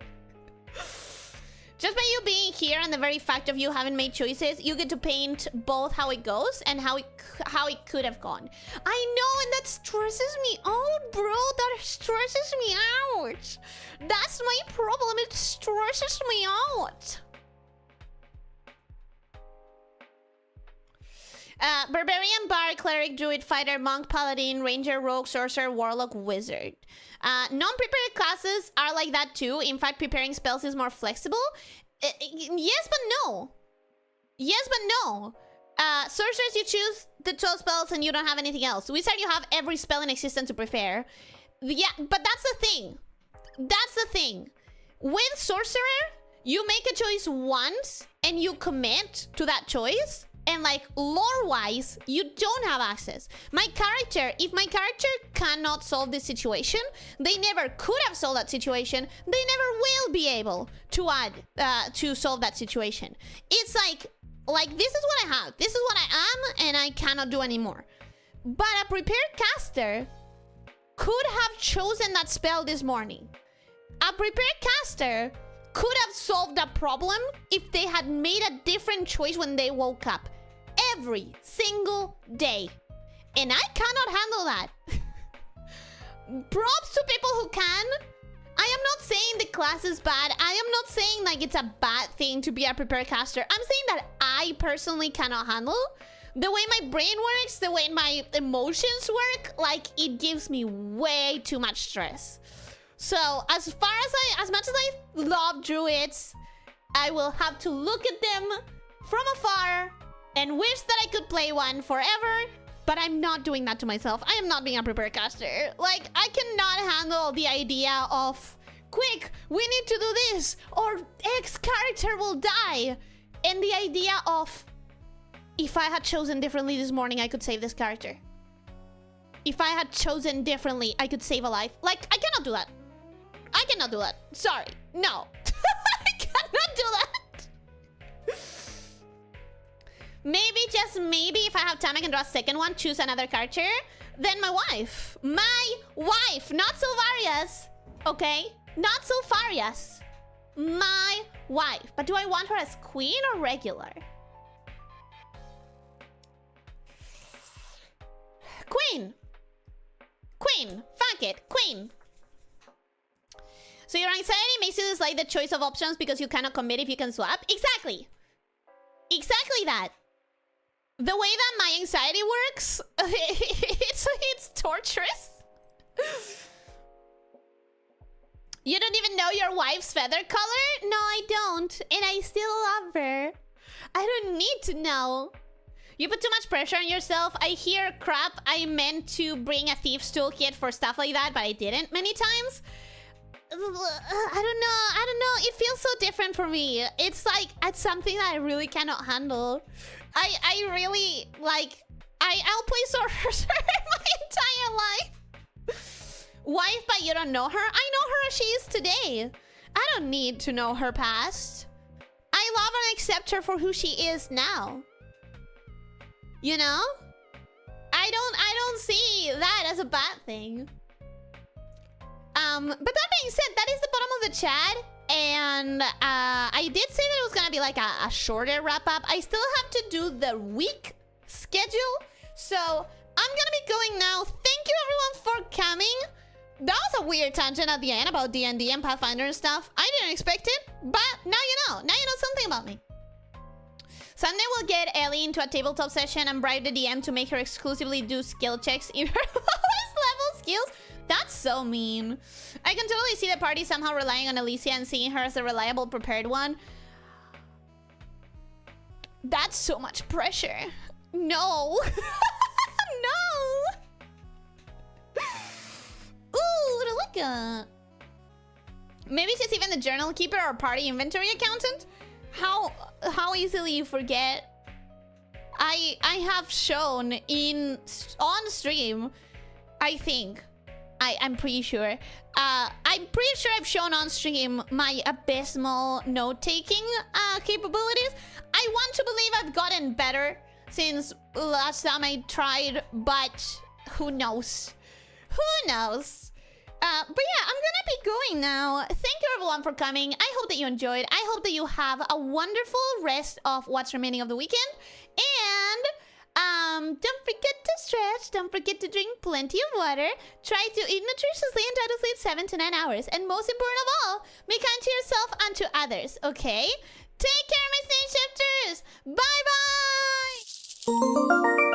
Just by you being here and the very fact of you having made choices, you get to paint both how it goes and how it could have gone. I know, and that stresses me out, bro. That stresses me out. That's my problem. It stresses me out. Barbarian, Bard, Cleric, Druid, Fighter, Monk, Paladin, Ranger, Rogue, Sorcerer, Warlock, Wizard. Non-prepared classes are like that too. In fact, preparing spells is more flexible. Yes, but no. Yes, but no. Sorcerers, you choose the 12 spells and you don't have anything else. Wizard, you have every spell in existence to prepare. Yeah, but that's the thing. That's the thing. With Sorcerer, you make a choice once and you commit to that choice. And like lore-wise, you don't have access. My character, if my character cannot solve this situation, they never could have solved that situation. They never will be able to solve that situation. It's like this is what I have. This is what I am, and I cannot do anymore. But a prepared caster could have chosen that spell this morning. A prepared caster could have solved that problem if they had made a different choice when they woke up every single day. And I cannot handle that. Props to people who can. I am not saying the class is bad. I am not saying like it's a bad thing to be a prepared caster. I'm saying that I personally cannot handle the way my brain works, the way my emotions work. Like, it gives me way too much stress. So as much as I love druids, I will have to look at them from afar and wish that I could play one forever. But I'm not doing that to myself. I am not being a prepared caster. Like, I cannot handle the idea of, quick, we need to do this, or X character will die. And the idea of, if I had chosen differently this morning, I could save this character. If I had chosen differently, I could save a life. Like, I cannot do that. I cannot do that. Sorry. No. I cannot do that. Maybe, just maybe, if I have time, I can draw a second one, choose another character. Then my wife. My wife. Not Silvaria's. Okay? Not Silvaria's. My wife. But do I want her as queen or regular? Queen. Queen. Fuck it. Queen. So your anxiety makes you dislike the choice of options because you cannot commit if you can swap? Exactly. Exactly that. The way that my anxiety works, it's torturous. You don't even know your wife's feather color? No, I don't. And I still love her. I don't need to know. You put too much pressure on yourself. I hear crap. I meant to bring a thief's toolkit for stuff like that, but I didn't many times. I don't know. It feels so different for me. It's like, it's something that I really cannot handle. I really, like, I'll play Sorcerer my entire life. Wife, but you don't know her? I know her as she is today. I don't need to know her past. I love and accept her for who she is now. You know? I don't see that as a bad thing. But that being said, that is the bottom of the chat. And I did say that it was gonna be like a shorter wrap-up. I still have to do the week schedule. So I'm gonna be going now. Thank you everyone for coming. That was a weird tangent at the end about D&D and Pathfinder and stuff. I didn't expect it, but now you know. Now you know something about me. Sunday we'll get Ellie into a tabletop session and bribe the DM to make her exclusively do skill checks in her lowest level skills. That's so mean. I can totally see the party somehow relying on Elyssia and seeing her as a reliable, prepared one. That's so much pressure. No. No. Ooh, look at. Maybe she's even the journal keeper or party inventory accountant. How easily you forget. I have shown on stream, I think. I'm pretty sure. I'm pretty sure I've shown on stream my abysmal note-taking capabilities. I want to believe I've gotten better since last time I tried, but who knows? Who knows? But yeah, I'm gonna be going now. Thank you everyone for coming. I hope that you enjoyed. I hope that you have a wonderful rest of what's remaining of the weekend. And don't forget to stretch. Don't forget to drink plenty of water. Try to eat nutritiously and try to sleep 7 to 9 hours. And most important of all, be kind to yourself and to others, okay? Take care, my snake shifters. Bye-bye.